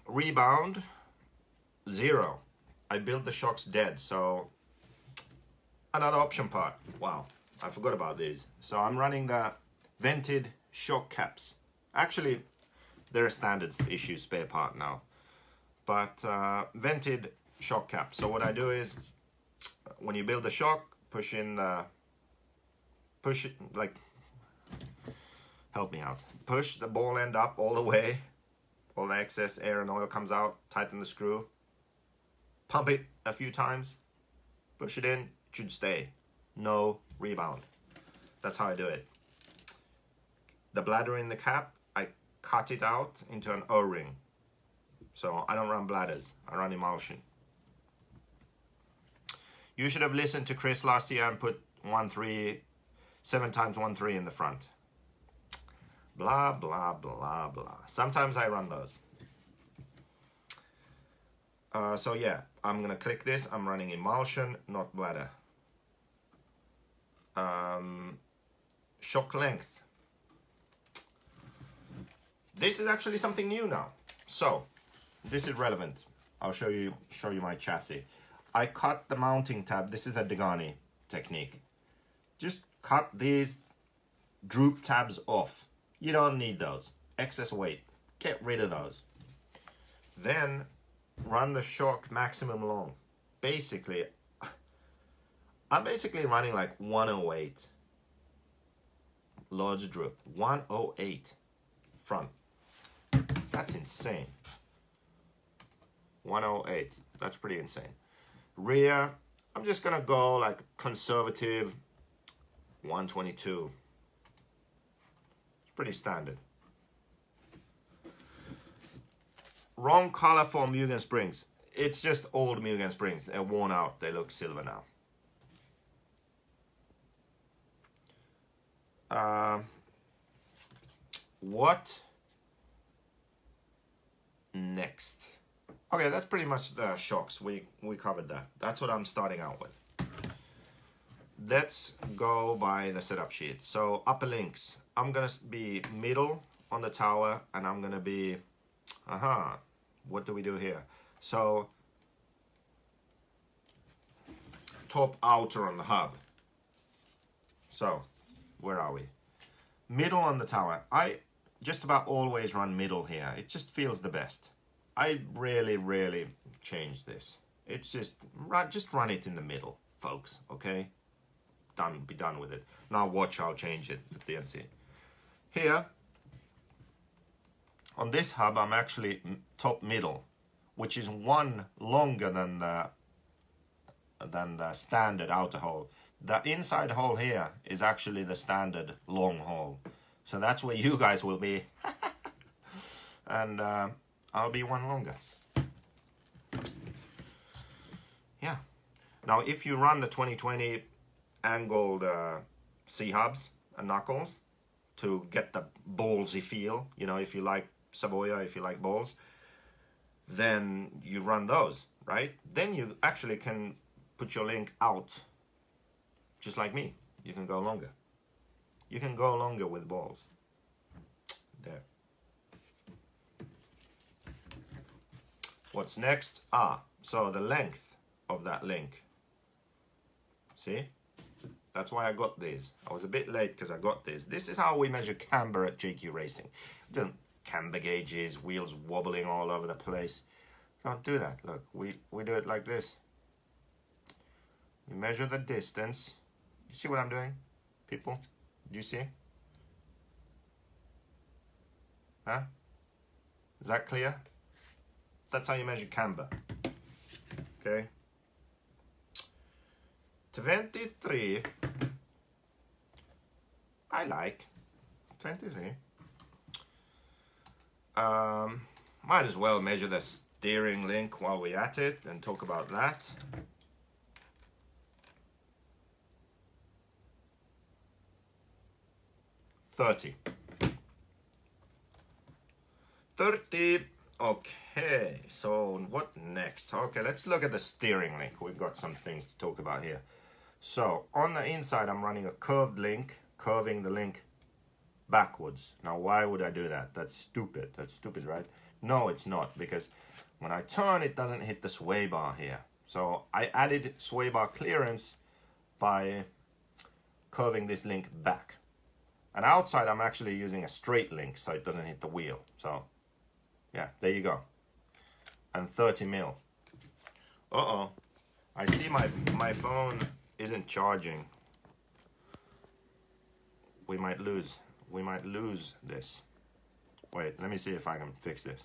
Rebound 0. I built the shocks dead, so another option part. Wow, I forgot about these. So I'm running the vented shock caps. Actually, they're a standard issue spare part now, but vented shock caps. So what I do is, when you build the shock, push it like, help me out. Push the ball end up all the way. All the excess air and oil comes out. Tighten the screw. Pump it a few times. Push it in. It should stay. No rebound. That's how I do it. The bladder in the cap, I cut it out into an O-ring. So I don't run bladders. I run emulsion. You should have listened to Chris last year and put 7 times 1.3 in the front. Blah, blah, blah, blah. Sometimes I run those. So yeah, I'm going to click this. I'm running emulsion, not bladder. Shock length. This is actually something new now. So, this is relevant. I'll show you my chassis. I cut the mounting tab. This is a Degani technique. Just cut these droop tabs off. You don't need those. Excess weight. Get rid of those. Then run the shock maximum long. Basically, I'm basically running like 108. Loads of droop. 108 front. That's insane. 108. That's pretty insane. Rear, I'm just gonna go like conservative 122. It's pretty standard. Wrong color for Mugen springs. It's just old Mugen springs. They're worn out. They look silver now. What next? Okay, that's pretty much the shocks. We covered that. That's what I'm starting out with. Let's go by the setup sheet. So upper links, I'm gonna be middle on the tower, and I'm gonna be, what do we do here? So top outer on the hub. So where are we? Middle on the tower. just about always run middle here. It just feels the best. I rarely change this. It's just run it in the middle, folks, okay? Be done with it. Now watch how I'll change it with DNC. Here, on this hub, I'm actually top middle, which is one longer than the standard outer hole. The inside hole here is actually the standard long hole. So that's where you guys will be. And I'll be one longer. Yeah. Now if you run the 2020 angled C-hubs and knuckles to get the ballsy feel, you know, if you like Savoya, if you like balls, then you run those, right? Then you actually can put your link out, just like me. You can go longer. You can go longer with balls. There. What's next? So the length of that link. See? That's why I got these. I was a bit late because I got these. This is how we measure camber at JQ Racing. Don't camber gauges, wheels wobbling all over the place. Don't do that. Look, we do it like this. We measure the distance. You see what I'm doing, people? Do you see? Huh? Is that clear? That's how you measure camber. Okay. 23. I like 23. Might as well measure the steering link while we're at it and talk about that. $30. Okay, so what next? Okay, let's look at the steering link. We've got some things to talk about here. So on the inside, I'm running a curved link, curving the link backwards. Now, why would I do that? That's stupid. That's stupid, right? No, it's not, because when I turn, it doesn't hit the sway bar here. So I added sway bar clearance by curving this link back. And outside, I'm actually using a straight link so it doesn't hit the wheel. So, yeah, there you go. And 30 mil. Uh-oh. I see my phone isn't charging. We might lose this. Wait, let me see if I can fix this.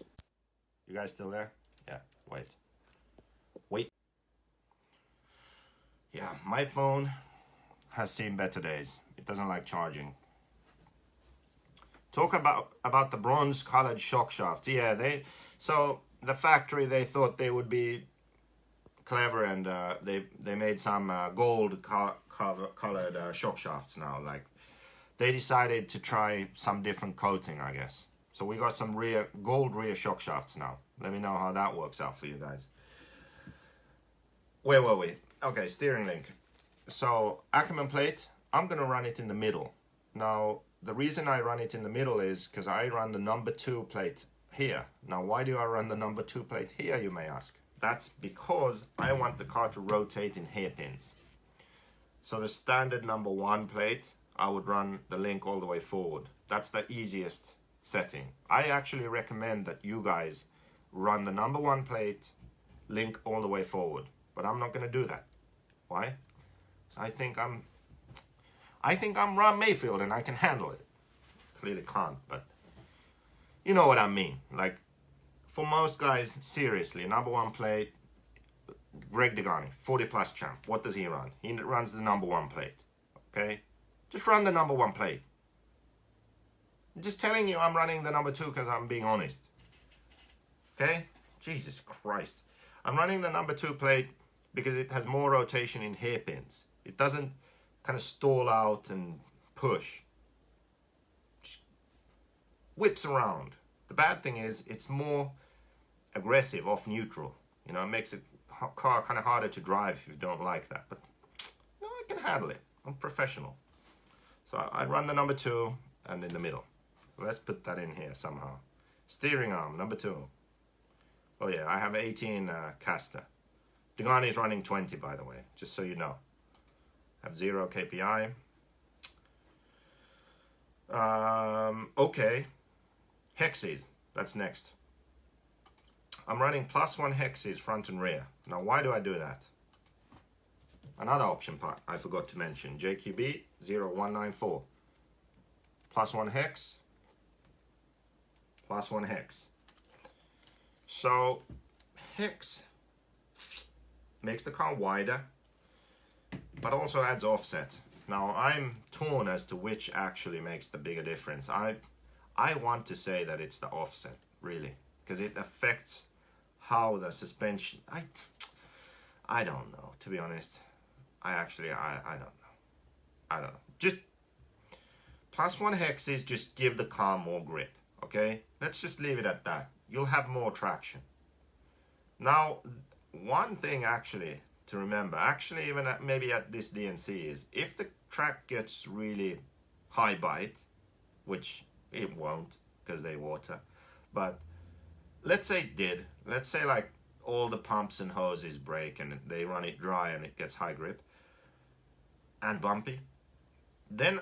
You guys still there? Yeah, wait. Yeah, my phone has seen better days. It doesn't like charging. Talk about the bronze colored shock shafts. Yeah, so the factory, they thought they would be clever, and they made some gold colored shock shafts now. Like, they decided to try some different coating, I guess. So we got some gold rear shock shafts now. Let me know how that works out for you guys. Where were we? Okay, steering link. So Ackerman plate, I'm gonna run it in the middle. Now, the reason I run it in the middle is because I run the number 2 plate here. Now, why do I run the number 2 plate here, you may ask? That's because I want the car to rotate in hairpins. So the standard number 1 plate, I would run the link all the way forward. That's the easiest setting. I actually recommend that you guys run the number 1 plate, link all the way forward. But I'm not going to do that. Why? So I think I'm Ron Mayfield and I can handle it. Clearly can't, but you know what I mean. Like, for most guys, seriously, number 1 plate, Greg Degani, 40 plus champ. What does he run? He runs the number 1 plate. Okay? Just run the number 1 plate. I'm just telling you I'm running the number 2 because I'm being honest. Okay? Jesus Christ. I'm running the number 2 plate because it has more rotation in hairpins. It doesn't kind of stall out and push. Just whips around. The bad thing is it's more aggressive off neutral. You know, it makes the car kind of harder to drive if you don't like that. But you know, I can handle it. I'm professional. So I run the number 2 and in the middle. Let's put that in here somehow. Steering arm, number 2. Oh yeah, I have 18 caster. Degani is running 20, by the way, just so you know. Have 0 KPI. Okay. Hexes, that's next. I'm running +1 hexes front and rear. Now why do I do that? Another option part I forgot to mention, JQB 0194. +1 hex, +1 hex. So hex makes the car wider, but also adds offset. Now I'm torn as to which actually makes the bigger difference. I want to say that it's the offset, really, because it affects how the suspension. I don't know, to be honest. I don't know. I don't know. Just +1 hexes just give the car more grip. Okay, let's just leave it at that. You'll have more traction. Now, one thing actually to remember, actually even maybe at this DNC, is if the track gets really high bite, which it won't because they water, but let's say it did. Let's say like all the pumps and hoses break and they run it dry and it gets high grip and bumpy, then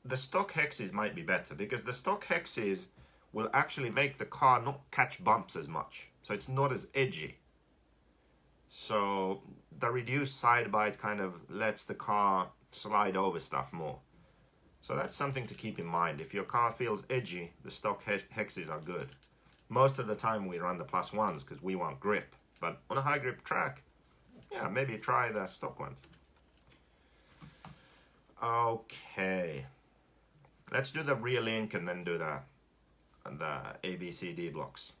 the stock hexes might be better, because the stock hexes will actually make the car not catch bumps as much, so it's not as edgy. So the reduced side bite kind of lets the car slide over stuff more. So that's something to keep in mind. If your car feels edgy, the stock hexes are good. Most of the time we run the +1s because we want grip, but on a high grip track, yeah, maybe try the stock ones. Okay, let's do the rear link and then do the ABCD blocks.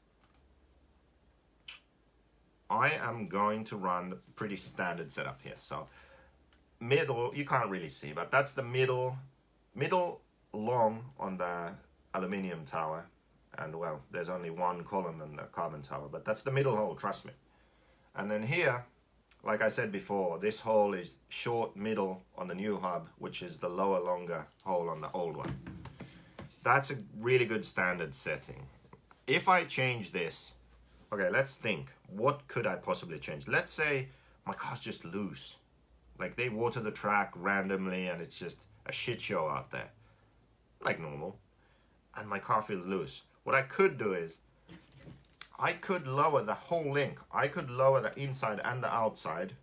I am going to run the pretty standard setup here. So middle, you can't really see, but that's the middle long on the aluminium tower. And well, there's only one column in the carbon tower, but that's the middle hole, trust me. And then here, like I said before, this hole is short middle on the new hub, which is the lower longer hole on the old one. That's a really good standard setting. If I change this, okay, let's think, what could I possibly change? Let's say my car's just loose. Like they water the track randomly and it's just a shit show out there, like normal, and my car feels loose. What I could do is, I could lower the whole link. I could lower the inside and the outside.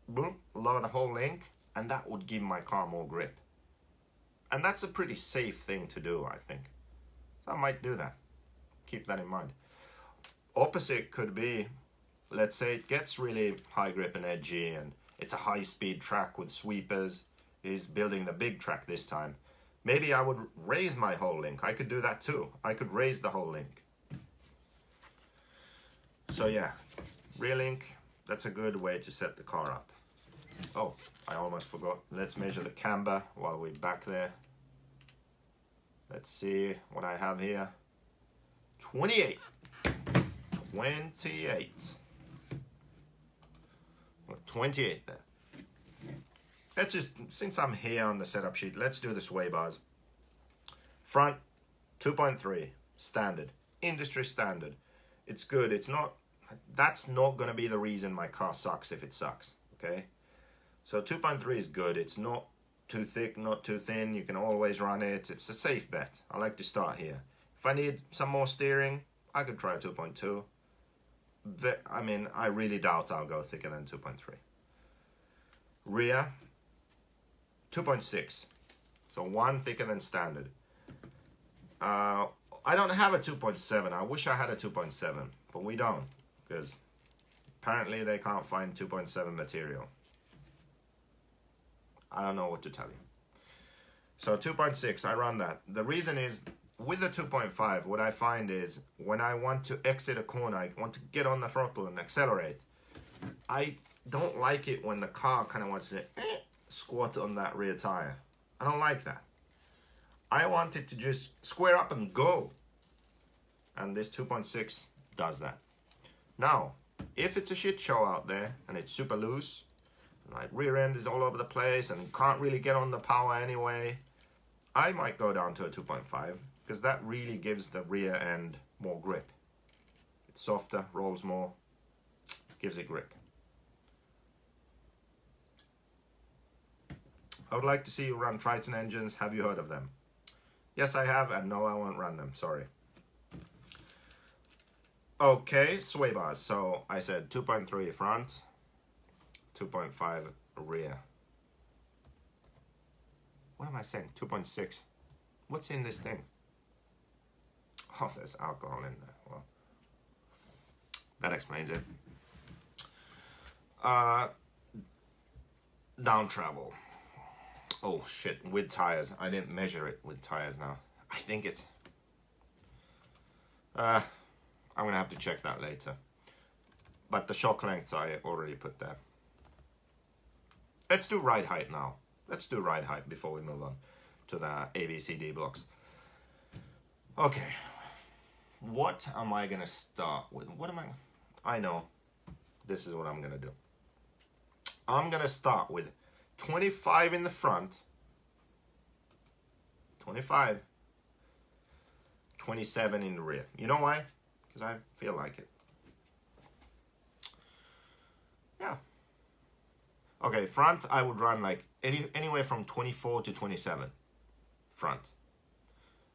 Boom, lower the whole link, and that would give my car more grip. And that's a pretty safe thing to do, I think. So I might do that. Keep that in mind. Opposite could be, let's say it gets really high grip and edgy and it's a high speed track with sweepers. He's building the big track this time. Maybe I would raise my whole link. I could do that too. I could raise the whole link. So yeah, rear link, that's a good way to set the car up. Oh, I almost forgot. Let's measure the camber while we're back there. Let's see what I have here. 28. 28. 28 there. Let's just, since I'm here on the setup sheet, let's do the sway bars. Front, 2.3, standard, industry standard. It's good. It's not, that's not going to be the reason my car sucks if it sucks, okay? So 2.3 is good. It's not too thick, not too thin. You can always run it. It's a safe bet. I like to start here. If I need some more steering, I could try a 2.2. I mean, I really doubt I'll go thicker than 2.3. Rear, 2.6. So one thicker than standard. I don't have a 2.7. I wish I had a 2.7, but we don't, because apparently they can't find 2.7 material. I don't know what to tell you. So 2.6, I run that. The reason is, with the 2.5, what I find is when I want to exit a corner, I want to get on the throttle and accelerate, I don't like it when the car kind of wants to squat on that rear tire. I don't like that. I want it to just square up and go. And this 2.6 does that. Now, if it's a shit show out there and it's super loose, like rear end is all over the place and can't really get on the power anyway, I might go down to a 2.5 because that really gives the rear end more grip. It's softer, rolls more, gives it grip. I would like to see you run Triton engines. Have you heard of them? Yes, I have, and no, I won't run them. Sorry. Okay, sway bars. So I said 2.3 front, 2.5 rear. What am I saying? 2.6. What's in this thing? Oh, there's alcohol in there. Well, that explains it. Down travel. Oh shit, with tires. I didn't measure it with tires now. I think it's... I'm gonna have to check that later. But the shock lengths I already put there. Let's do ride height now. Let's do ride height before we move on to the ABCD blocks. Okay. What am I gonna start with? I know. This is what I'm gonna do. I'm gonna start with 25 in the front. 25. 27 in the rear. You know why? Because I feel like it. Yeah. Okay, front I would run like anywhere from 24 to 27. Front.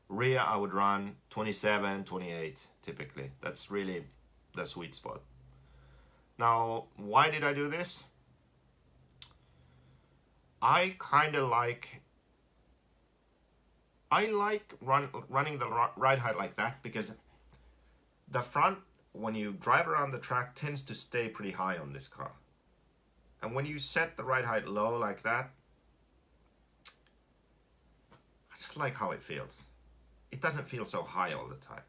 Rear I would run 27, 28 typically. That's really the sweet spot. Now, why did I do this? I kind of like running the ride height like that because the front, when you drive around the track, tends to stay pretty high on this car. And when you set the ride height low like that, I just like how it feels. It doesn't feel so high all the time.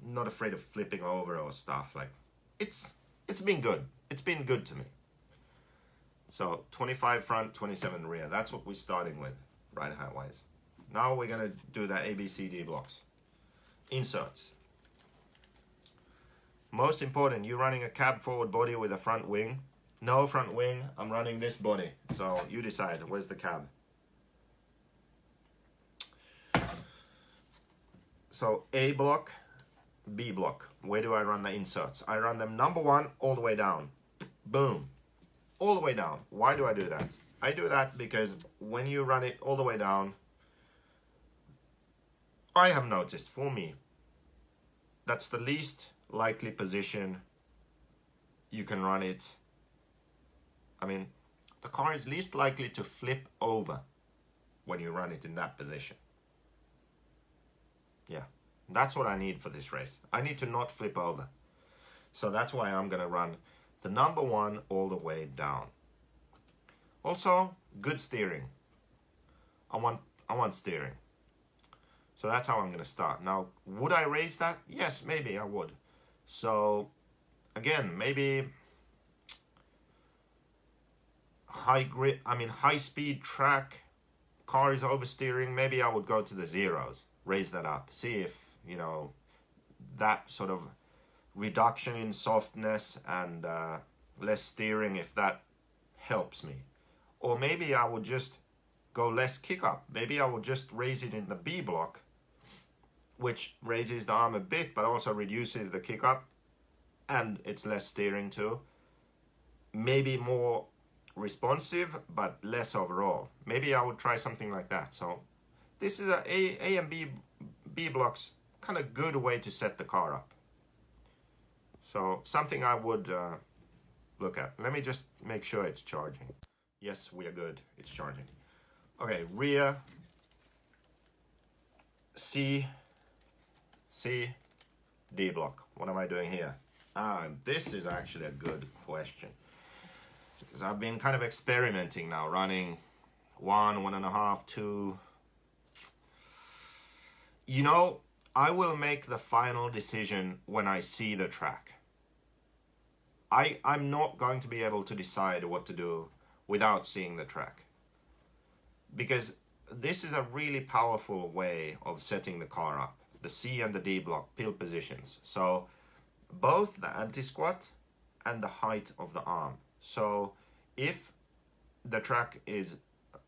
Not afraid of flipping over or stuff. Like it's been good. It's been good to me. So 25 front, 27 rear. That's what we're starting with, ride height wise. Now we're gonna do the ABCD blocks. Inserts. Most important, you're running a cab forward body with a front wing. No front wing, I'm running this body. So you decide, where's the cab? So A block, B block. Where do I run the inserts? I run them number one all the way down. Boom. All the way down. Why do I do that? I do that because when you run it all the way down, I have noticed for me, that's the least likely position you can run it. I mean, the car is least likely to flip over when you run it in that position. Yeah, that's what I need for this race. I need to not flip over. So that's why I'm gonna run the number one all the way down. Also, good steering. I want steering. So that's how I'm gonna start. Now, would I raise that? Yes, maybe I would. So again, maybe high speed track, car is oversteering, maybe I would go to the zeros, raise that up, see if, that sort of reduction in softness and less steering, if that helps me. Or maybe I would just go less kick up. Maybe I would just raise it in the B block, which raises the arm a bit, but also reduces the kick up, and it's less steering too. Maybe more responsive, but less overall. Maybe I would try something like that. So this is A and B blocks, kind of good way to set the car up. So something I would look at. Let me just make sure it's charging. Yes, we are good. It's charging. Okay, rear, C, D block. What am I doing here? This is actually a good question. Because I've been kind of experimenting now, running 1.5, 2. I will make the final decision when I see the track. I'm not going to be able to decide what to do without seeing the track. Because this is a really powerful way of setting the car up. The C and the D block, pill positions. So both the anti-squat and the height of the arm. So if the track is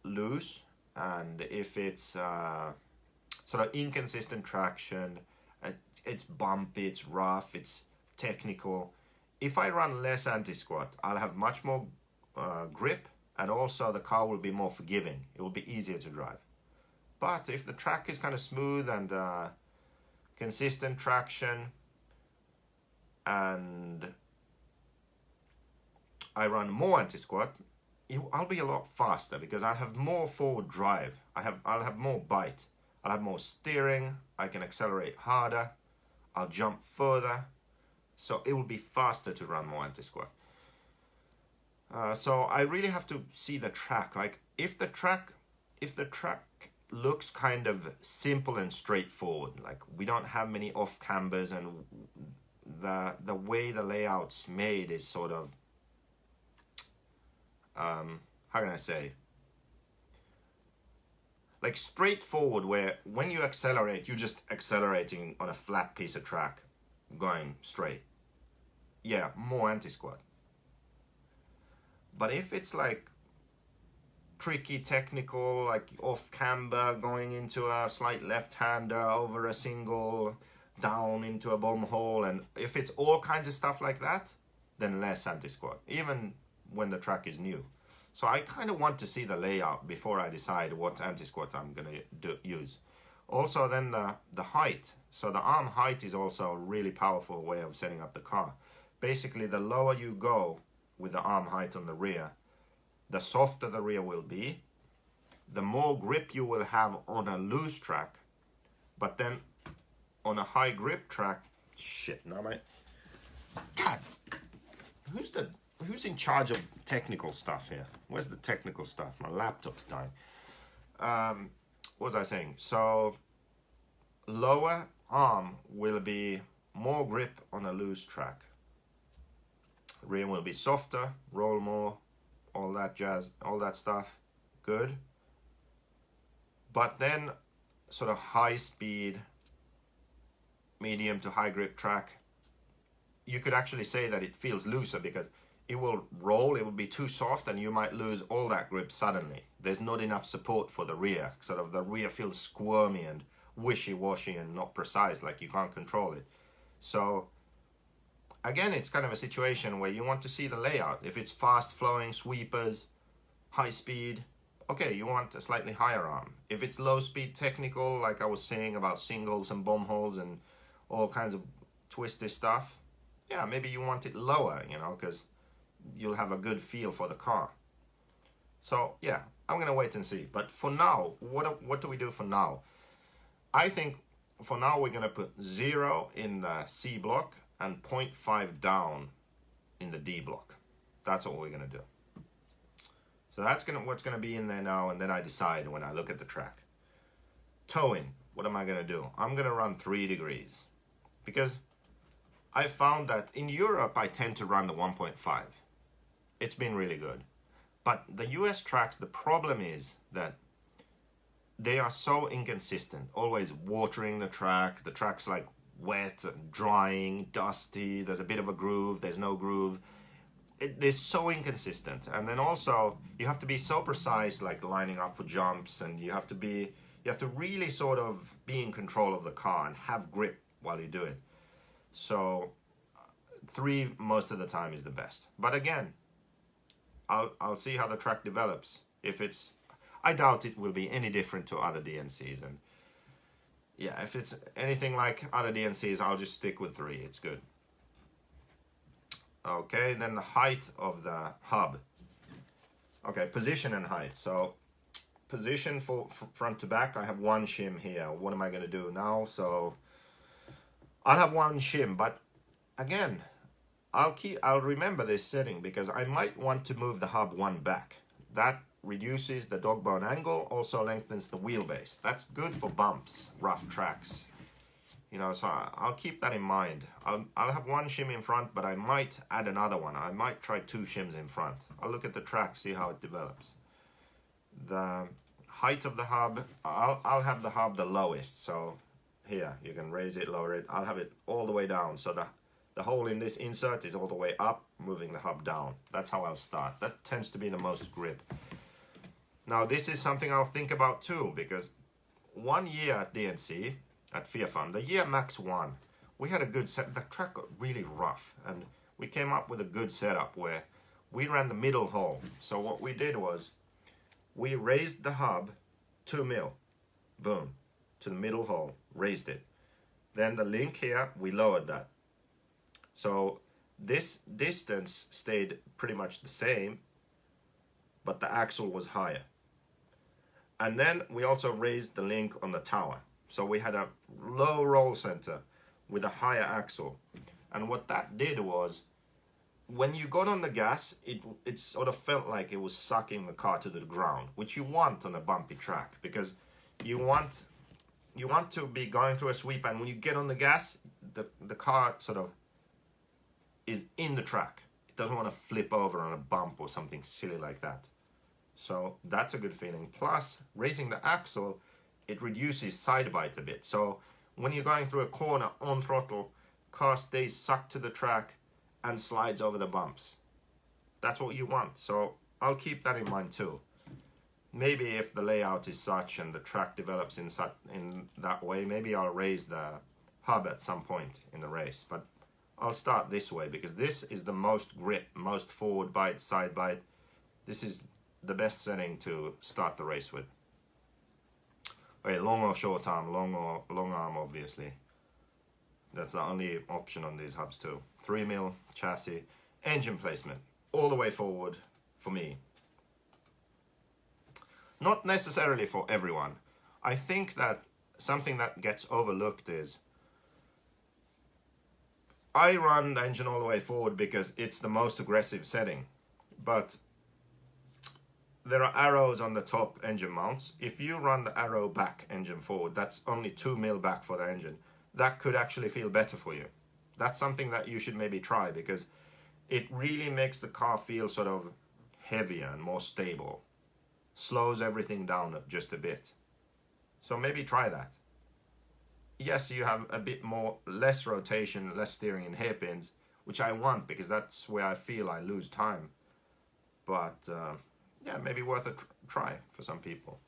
loose and if it's sort of inconsistent traction, it's bumpy, it's rough, it's technical. If I run less anti-squat, I'll have much more grip, and also the car will be more forgiving. It will be easier to drive. But if the track is kind of smooth and consistent traction, and I run more anti-squat, I'll be a lot faster because I have more forward drive. I'll have more bite. I'll have more steering. I can accelerate harder. I'll jump further. So it will be faster to run more anti-squat. So I really have to see the track. Like if the track looks kind of simple and straightforward, like we don't have many off cambers, and the way the layout's made is sort of how can I say, like straightforward, where when you accelerate, you're just accelerating on a flat piece of track going straight. Yeah, more anti-squat. But if it's like tricky technical, like off camber, going into a slight left-hander over a single, down into a bomb hole, and if it's all kinds of stuff like that, then less anti-squat, even when the track is new. So I kind of want to see the layout before I decide what anti-squat I'm gonna use. Also then the height. So the arm height is also a really powerful way of setting up the car. Basically, the lower you go with the arm height on the rear, the softer the rear will be, the more grip you will have on a loose track. But then on a high grip track, shit, now my, God, who's in charge of technical stuff here? Where's the technical stuff? My laptop's dying. What was I saying? So lower arm will be more grip on a loose track. Rear will be softer, roll more, all that jazz, all that stuff. Good. But then sort of high speed, medium to high grip track, you could actually say that it feels looser because it will roll, it will be too soft, and you might lose all that grip suddenly. There's not enough support for the rear. Sort of the rear feels squirmy and wishy-washy and not precise, like you can't control it. So again, it's kind of a situation where you want to see the layout. If it's fast flowing sweepers, high speed, okay, you want a slightly higher arm. If it's low speed technical, like I was saying about singles and bomb holes and all kinds of twisty stuff, yeah, maybe you want it lower, you know, because you'll have a good feel for the car. So yeah, I'm gonna wait and see. But for now, what do we do for now? I think for now we're gonna put 0 in the C block and 0.5 down in the D block. That's what we're gonna do. So that's what's gonna be in there now, and then I decide when I look at the track. Towing, what am I gonna do? I'm gonna run 3 degrees because I found that in Europe I tend to run the 1.5. It's been really good. But the US tracks, the problem is that they are so inconsistent, always watering the track's like wet, drying, dusty, there's a bit of a groove, there's no groove. They're so inconsistent. And then also you have to be so precise, like lining up for jumps, and you have to really sort of be in control of the car and have grip while you do it. So 3 most of the time is the best. But again, I'll see how the track develops. I doubt it will be any different to other DNCs, and yeah, if it's anything like other DNCs, I'll just stick with 3. It's good. Okay, then the height of the hub. Okay, position and height. So position for front to back, I have 1 shim here. What am I going to do now? So I'll have 1 shim, but again, I'll remember this setting because I might want to move the hub 1 back. That reduces the dog bone angle, also lengthens the wheelbase. That's good for bumps, rough tracks. You know, so I'll keep that in mind. I'll have 1 shim in front, but I might add another one. I might try 2 shims in front. I'll look at the track, see how it develops. The height of the hub, I'll have the hub the lowest. So here, you can raise it, lower it. I'll have it all the way down. So the hole in this insert is all the way up, moving the hub down. That's how I'll start. That tends to be the most grip. Now this is something I'll think about too, because 1 year at DNC, at Fear Farm, the year max 1, we had a good set. The track got really rough, and we came up with a good setup where we ran the middle hole. So what we did was we raised the hub 2 mil, boom, to the middle hole, raised it. Then the link here, we lowered that. So this distance stayed pretty much the same, but the axle was higher. And then we also raised the link on the tower. So we had a low roll center with a higher axle. And what that did was, when you got on the gas, it sort of felt like it was sucking the car to the ground, which you want on a bumpy track, because you want to be going through a sweep, and when you get on the gas, the car sort of is in the track. It doesn't want to flip over on a bump or something silly like that. So that's a good feeling. Plus, raising the axle, it reduces side bite a bit. So when you're going through a corner on throttle, car stays sucked to the track and slides over the bumps. That's what you want. So I'll keep that in mind too. Maybe if the layout is such and the track develops in that way, maybe I'll raise the hub at some point in the race. But I'll start this way because this is the most grip, most forward bite, side bite. This is the best setting to start the race with. Okay, long or short arm, long arm obviously. That's the only option on these hubs too. 3mm chassis, engine placement, all the way forward for me. Not necessarily for everyone. I think that something that gets overlooked is I run the engine all the way forward because it's the most aggressive setting. But there are arrows on the top engine mounts. If you run the arrow back engine forward, that's only 2mm back for the engine. That could actually feel better for you. That's something that you should maybe try because it really makes the car feel sort of heavier and more stable. Slows everything down just a bit. So maybe try that. Yes, you have a bit more, less rotation, less steering in hairpins, which I want because that's where I feel I lose time. But yeah, maybe worth a try for some people.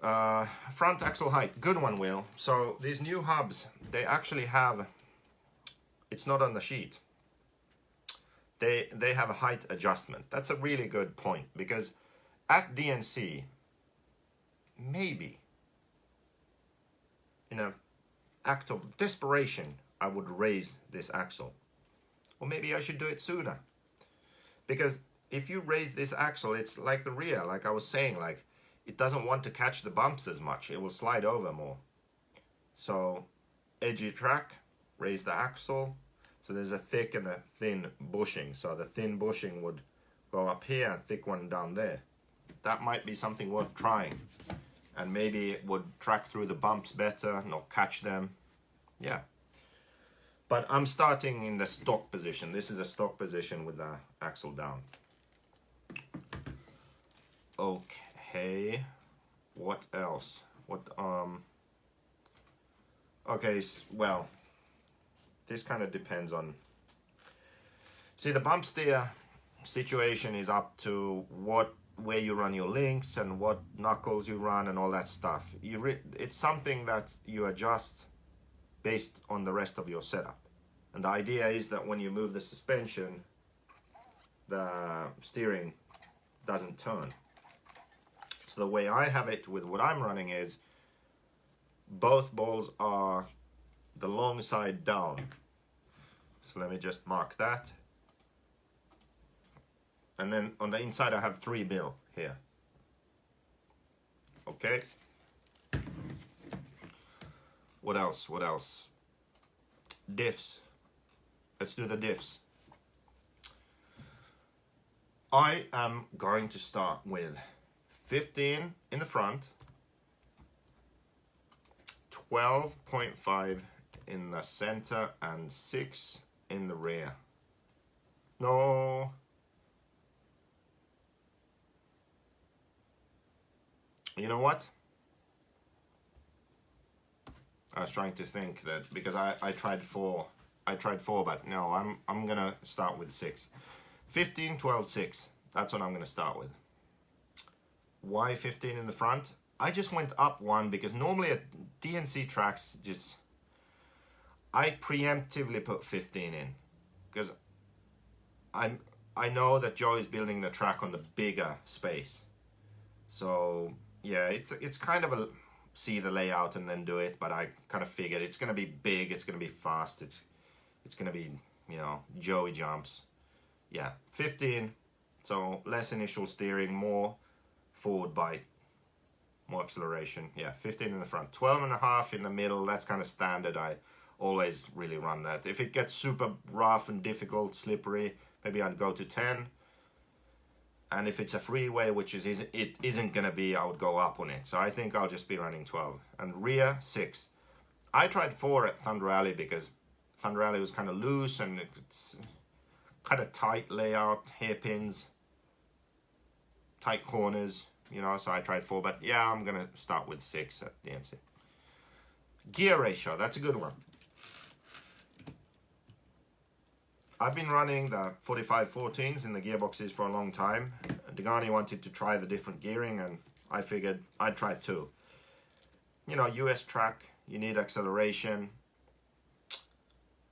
Front axle height, good one, Will. So these new hubs, they actually have, it's not on the sheet. They have a height adjustment. That's a really good point because at DNC, maybe in an act of desperation, I would raise this axle. Or maybe I should do it sooner. Because if you raise this axle, it's like the rear, like I was saying, like it doesn't want to catch the bumps as much. It will slide over more. So edgy track, raise the axle. So there's a thick and a thin bushing. So the thin bushing would go up here and thick one down there. That might be something worth trying. And maybe it would track through the bumps better, not catch them. Yeah. But I'm starting in the stock position. This is a stock position with the axle down. Okay. What else? Okay, well, this kind of depends on. See, the bump steer situation is up to where you run your links and what knuckles you run and all that stuff. It's something that you adjust based on the rest of your setup. And the idea is that when you move the suspension, the steering doesn't turn. So the way I have it with what I'm running is both balls are the long side down. So let me just mark that. And then on the inside I have 3mm here. Okay. What else? What else? Diffs. Let's do the diffs. I am going to start with 15 in the front, 12.5 in the center, and 6 in the rear. No. You know what? I was trying to think that because I tried 4, but no, I'm gonna start with 6. 15, 12, 6. That's what I'm gonna start with. Why 15 in the front? I just went up one because normally at DNC tracks, I preemptively put 15 in because I know that Joe is building the track on the bigger space. So yeah, it's kind of a see the layout and then do it, but I kind of figured it's going to be big, it's going to be fast, it's going to be, you know, Joey jumps. Yeah, 15, so less initial steering, more forward bite, more acceleration. Yeah, 15 in the front, 12.5 in the middle. That's kind of standard. I always really run that. If it gets super rough and difficult, slippery, maybe I'd go to 10. And if it's a freeway, which it isn't gonna be, I would go up on it. So I think I'll just be running 12. And rear, 6. I tried 4 at Thunder Alley because Thunder Alley was kind of loose and it's kind of tight layout, hairpins, tight corners, you know, so I tried 4. But yeah, I'm gonna start with 6 at DNC. Gear ratio, that's a good one. I've been running the 4514s in the gearboxes for a long time. Degani wanted to try the different gearing and I figured I'd try 2. You know, US track, you need acceleration.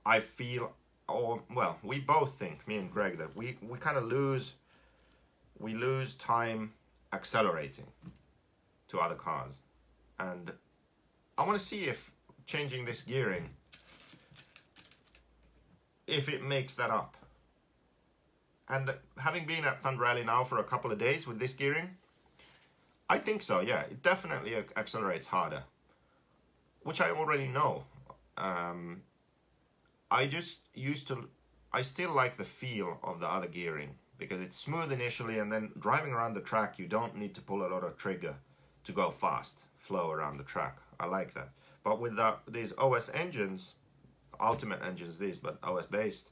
I feel, or well, we both think, me and Greg, that we kind of lose time accelerating to other cars. And I want to see if changing this gearing, if it makes that up. And having been at Thunder Alley now for a couple of days with this gearing, I think so, yeah. It definitely accelerates harder, which I already know. I still like the feel of the other gearing because it's smooth initially, and then driving around the track, you don't need to pull a lot of trigger to go fast, flow around the track. I like that. But with these OS engines, Ultimate engines these, but OS based,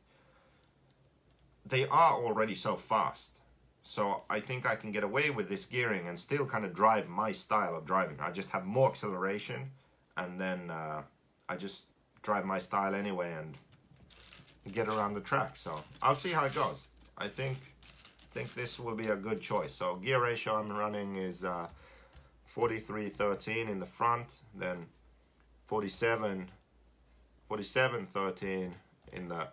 they are already so fast. So I think I can get away with this gearing and still kind of drive my style of driving. I just have more acceleration and then I just drive my style anyway and get around the track. So I'll see how it goes. I think this will be a good choice. So gear ratio I'm running is 43-13 in the front, then 47-13 in the,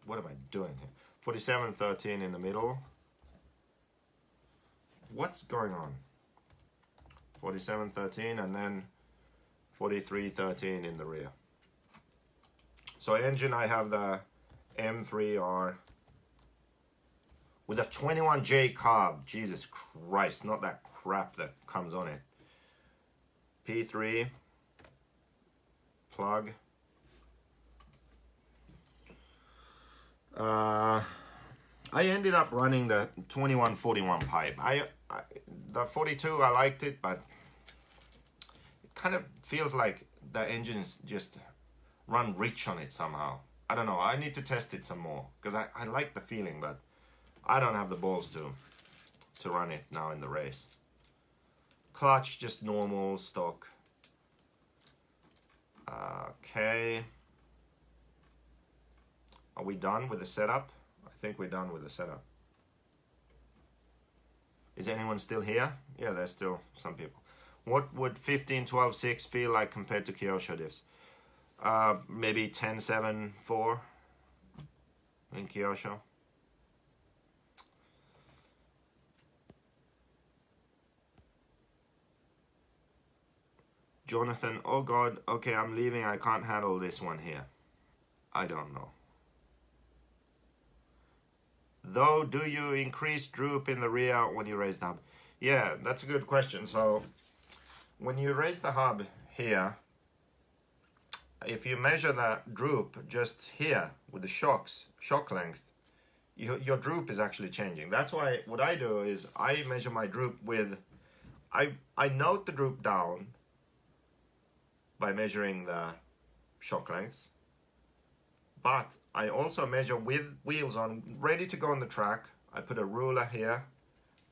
what am I doing here? 47-13 in the middle. What's going on? 47-13 and then 43-13 in the rear. So engine, I have the M3R with a 21J carb. Jesus Christ, not that crap that comes on it. P3 plug. I ended up running the 2141 pipe. The 42, I liked it, but it kind of feels like the engines just run rich on it somehow. I don't know. I need to test it some more because I like the feeling, but I don't have the balls to run it now in the race. Clutch, just normal stock. Okay. Are we done with the setup? I think we're done with the setup. Is anyone still here? Yeah, there's still some people. What would 15-12-6 feel like compared to Kyosho diffs? Maybe 10-7-4 in Kyosho. Jonathan, oh God, okay, I'm leaving. I can't handle this one here. I don't know. Though, do you increase droop in the rear when you raise the hub? Yeah, that's a good question. So, when you raise the hub here, if you measure the droop just here with the shock length, your droop is actually changing. That's why what I do is I measure my droop with, I note the droop down by measuring the shock lengths, but I also measure with wheels on, ready to go on the track. I put a ruler here,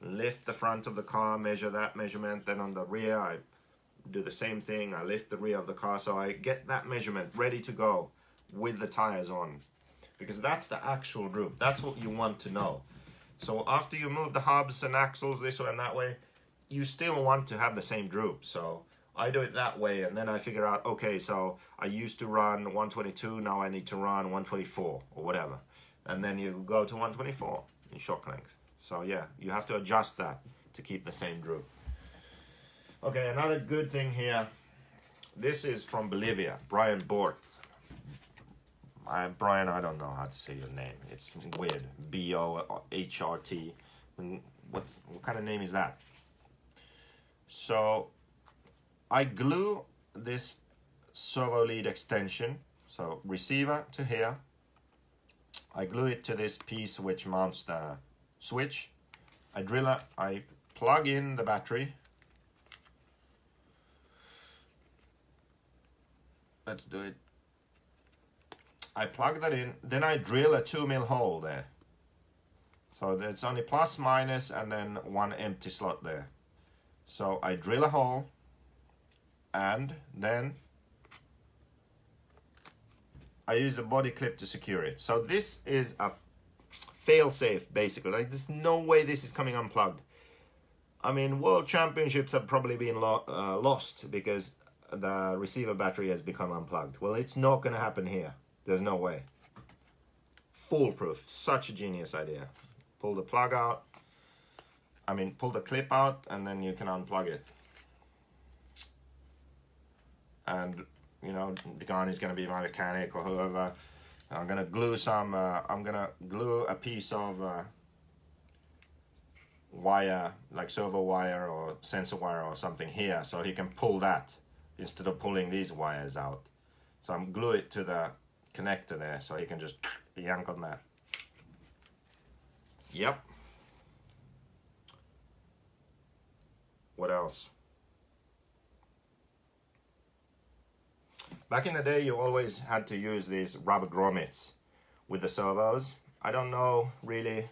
lift the front of the car, measure that measurement. Then on the rear, I do the same thing. I lift the rear of the car, so I get that measurement ready to go with the tires on, because that's the actual droop. That's what you want to know. So after you move the hubs and axles this way and that way, you still want to have the same droop. So I do it that way, and then I figure out, okay, so I used to run 122, now I need to run 124 or whatever. And then you go to 124 in shock length. So yeah, you have to adjust that to keep the same droop. Okay, another good thing here. This is from Bolivia, Brian Bort. Brian, I don't know how to say your name. It's weird. B-O-H-R-T. What kind of name is that? So I glue this servo lead extension, so receiver to here. I glue it to this piece which mounts the switch. I plug in the battery. Let's do it. I plug that in, then I drill a 2mm hole there. So there's only plus, minus, and then one empty slot there. So I drill a hole, and then I use a body clip to secure it. So this is a fail-safe, basically. Like, there's no way this is coming unplugged. I mean, world championships have probably been lost because the receiver battery has become unplugged. Well, it's not going to happen here. There's no way. Foolproof. Such a genius idea. Pull the plug out. I mean, pull the clip out, and then you can unplug it. And, you know, the guy is going to be my mechanic or whoever. I'm going to glue some, I'm going to glue a piece of wire, like servo wire or sensor wire or something here, so he can pull that instead of pulling these wires out. So I'm glue it to the connector there, so he can just yank on that. Yep. What else? Back in the day, you always had to use these rubber grommets with the servos. I don't know really,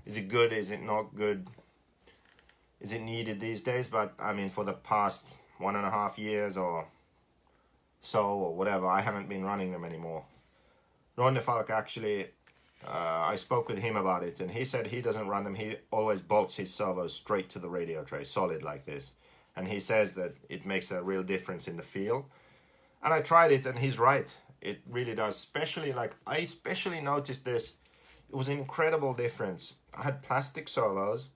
is it good, is it not good, is it needed these days? But I mean, for the past 1.5 years or so, or whatever, I haven't been running them anymore. Ron de Falk actually, I spoke with him about it, and he said he doesn't run them. He always bolts his servos straight to the radio tray, solid like this. And he says that it makes a real difference in the feel. And I tried it, and he's right. It really does. Especially, like, I especially noticed this. It was an incredible difference. I had plastic servos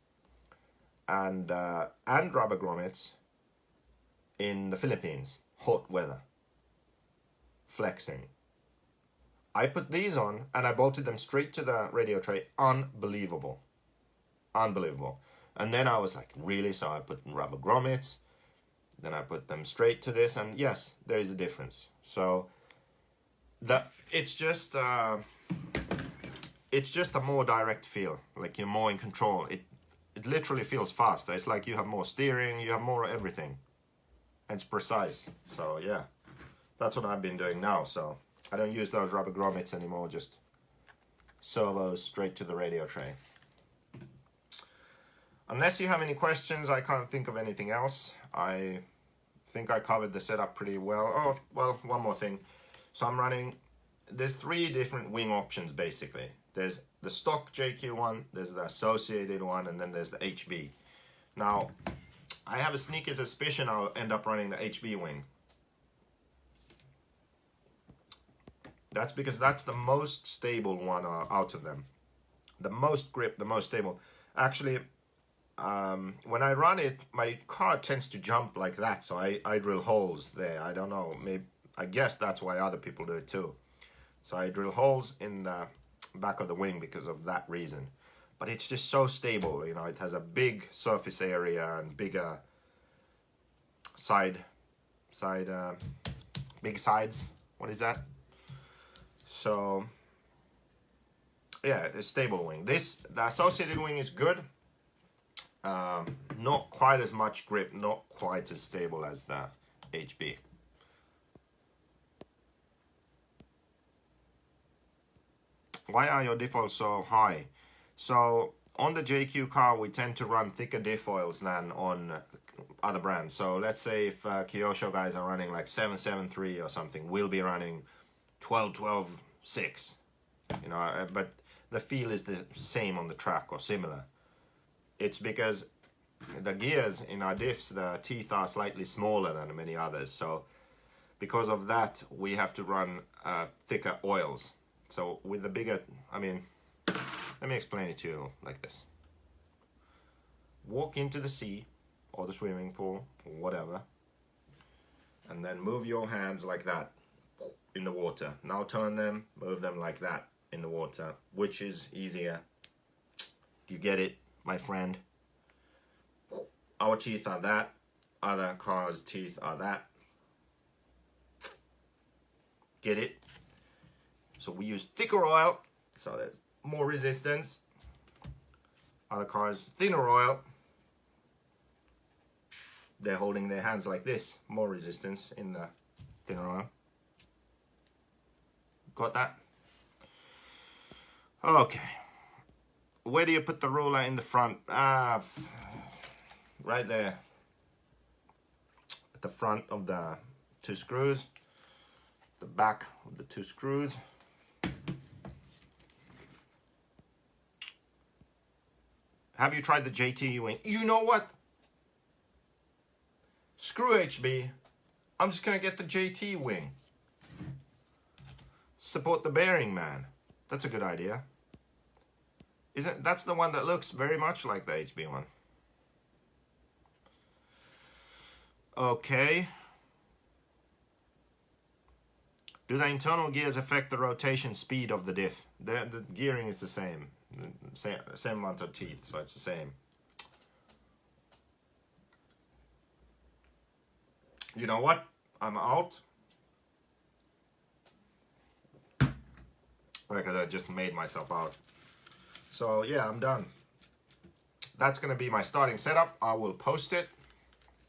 and rubber grommets in the Philippines, hot weather, flexing. I put these on, and I bolted them straight to the radio tray. Unbelievable. Unbelievable. And then I was like, really? So I put rubber grommets. Then I put them straight to this, and yes, there is a difference. So it's just a more direct feel, like you're more in control. It literally feels faster. It's like you have more steering, you have more everything. And it's precise. So yeah, that's what I've been doing now. So I don't use those rubber grommets anymore, just servos straight to the radio tray. Unless you have any questions, I can't think of anything else. I think I covered the setup pretty well. Oh, well, one more thing. So I'm running, there's 3 different wing options basically. There's the stock JQ one, there's the associated one, and then there's the HB. Now, I have a sneaky suspicion I'll end up running the HB wing. That's because that's the most stable one out of them. The most grip, the most stable. Actually, when I run it, my car tends to jump like that, so I drill holes there. I don't know, maybe, I guess that's why other people do it too. So I drill holes in the back of the wing because of that reason. But it's just so stable, you know, it has a big surface area and bigger big sides. What is that? So yeah, it's a stable wing. The associated wing is good. Not quite as much grip, not quite as stable as the HB. Why are your diff oils so high? So on the JQ car, we tend to run thicker diff oils than on other brands. So let's say if Kyosho guys are running like 773 or something, we'll be running 12-12-6. You know, but the feel is the same on the track or similar. It's because the gears in our diffs, the teeth are slightly smaller than many others. So because of that, we have to run thicker oils. So with the bigger, I mean, let me explain it to you like this. Walk into the sea, or the swimming pool or whatever. And then move your hands like that in the water. Now turn them, move them like that in the water. Which is easier? Do you get it, my friend? Our teeth are that. Other cars' teeth are that. Get it? So we use thicker oil, so there's more resistance. Other cars, thinner oil. They're holding their hands like this. More resistance in the thinner oil. Got that? Okay. Where do you put the ruler in the front? Right there. At the front of the 2 screws. The back of the 2 screws. Have you tried the JT wing? You know what? Screw HB. I'm just gonna get the JT wing. Support the bearing, man. That's a good idea. Isn't that's the one that looks very much like the HB one? Okay. Do the internal gears affect the rotation speed of the diff? The gearing is the same. Same amount of teeth, so it's the same. You know what? I'm out. Because I just made myself out. So yeah, I'm done. That's gonna be my starting setup. I will post it.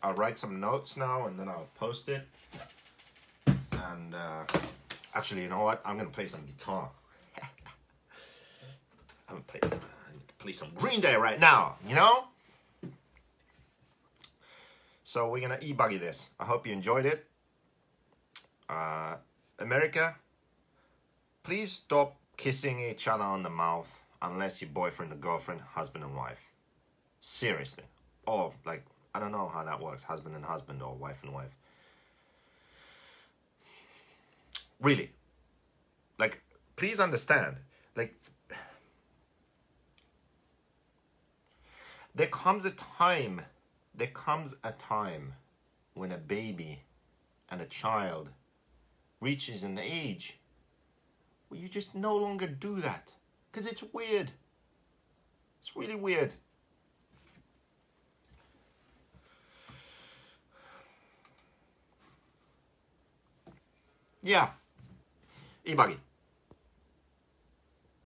I'll write some notes now and then I'll post it. And actually, you know what? I'm gonna play some guitar. I need to play some Green Day right now, you know? So we're gonna e-buggy this. I hope you enjoyed it. America, please stop kissing each other on the mouth unless you're boyfriend or girlfriend, husband and wife. Seriously. Or like, I don't know how that works, husband and husband or wife and wife. Really. Like, please understand. Like, there comes a time when a baby and a child reaches an age where you just no longer do that. Because it's weird. It's really weird. Yeah. E-buggy.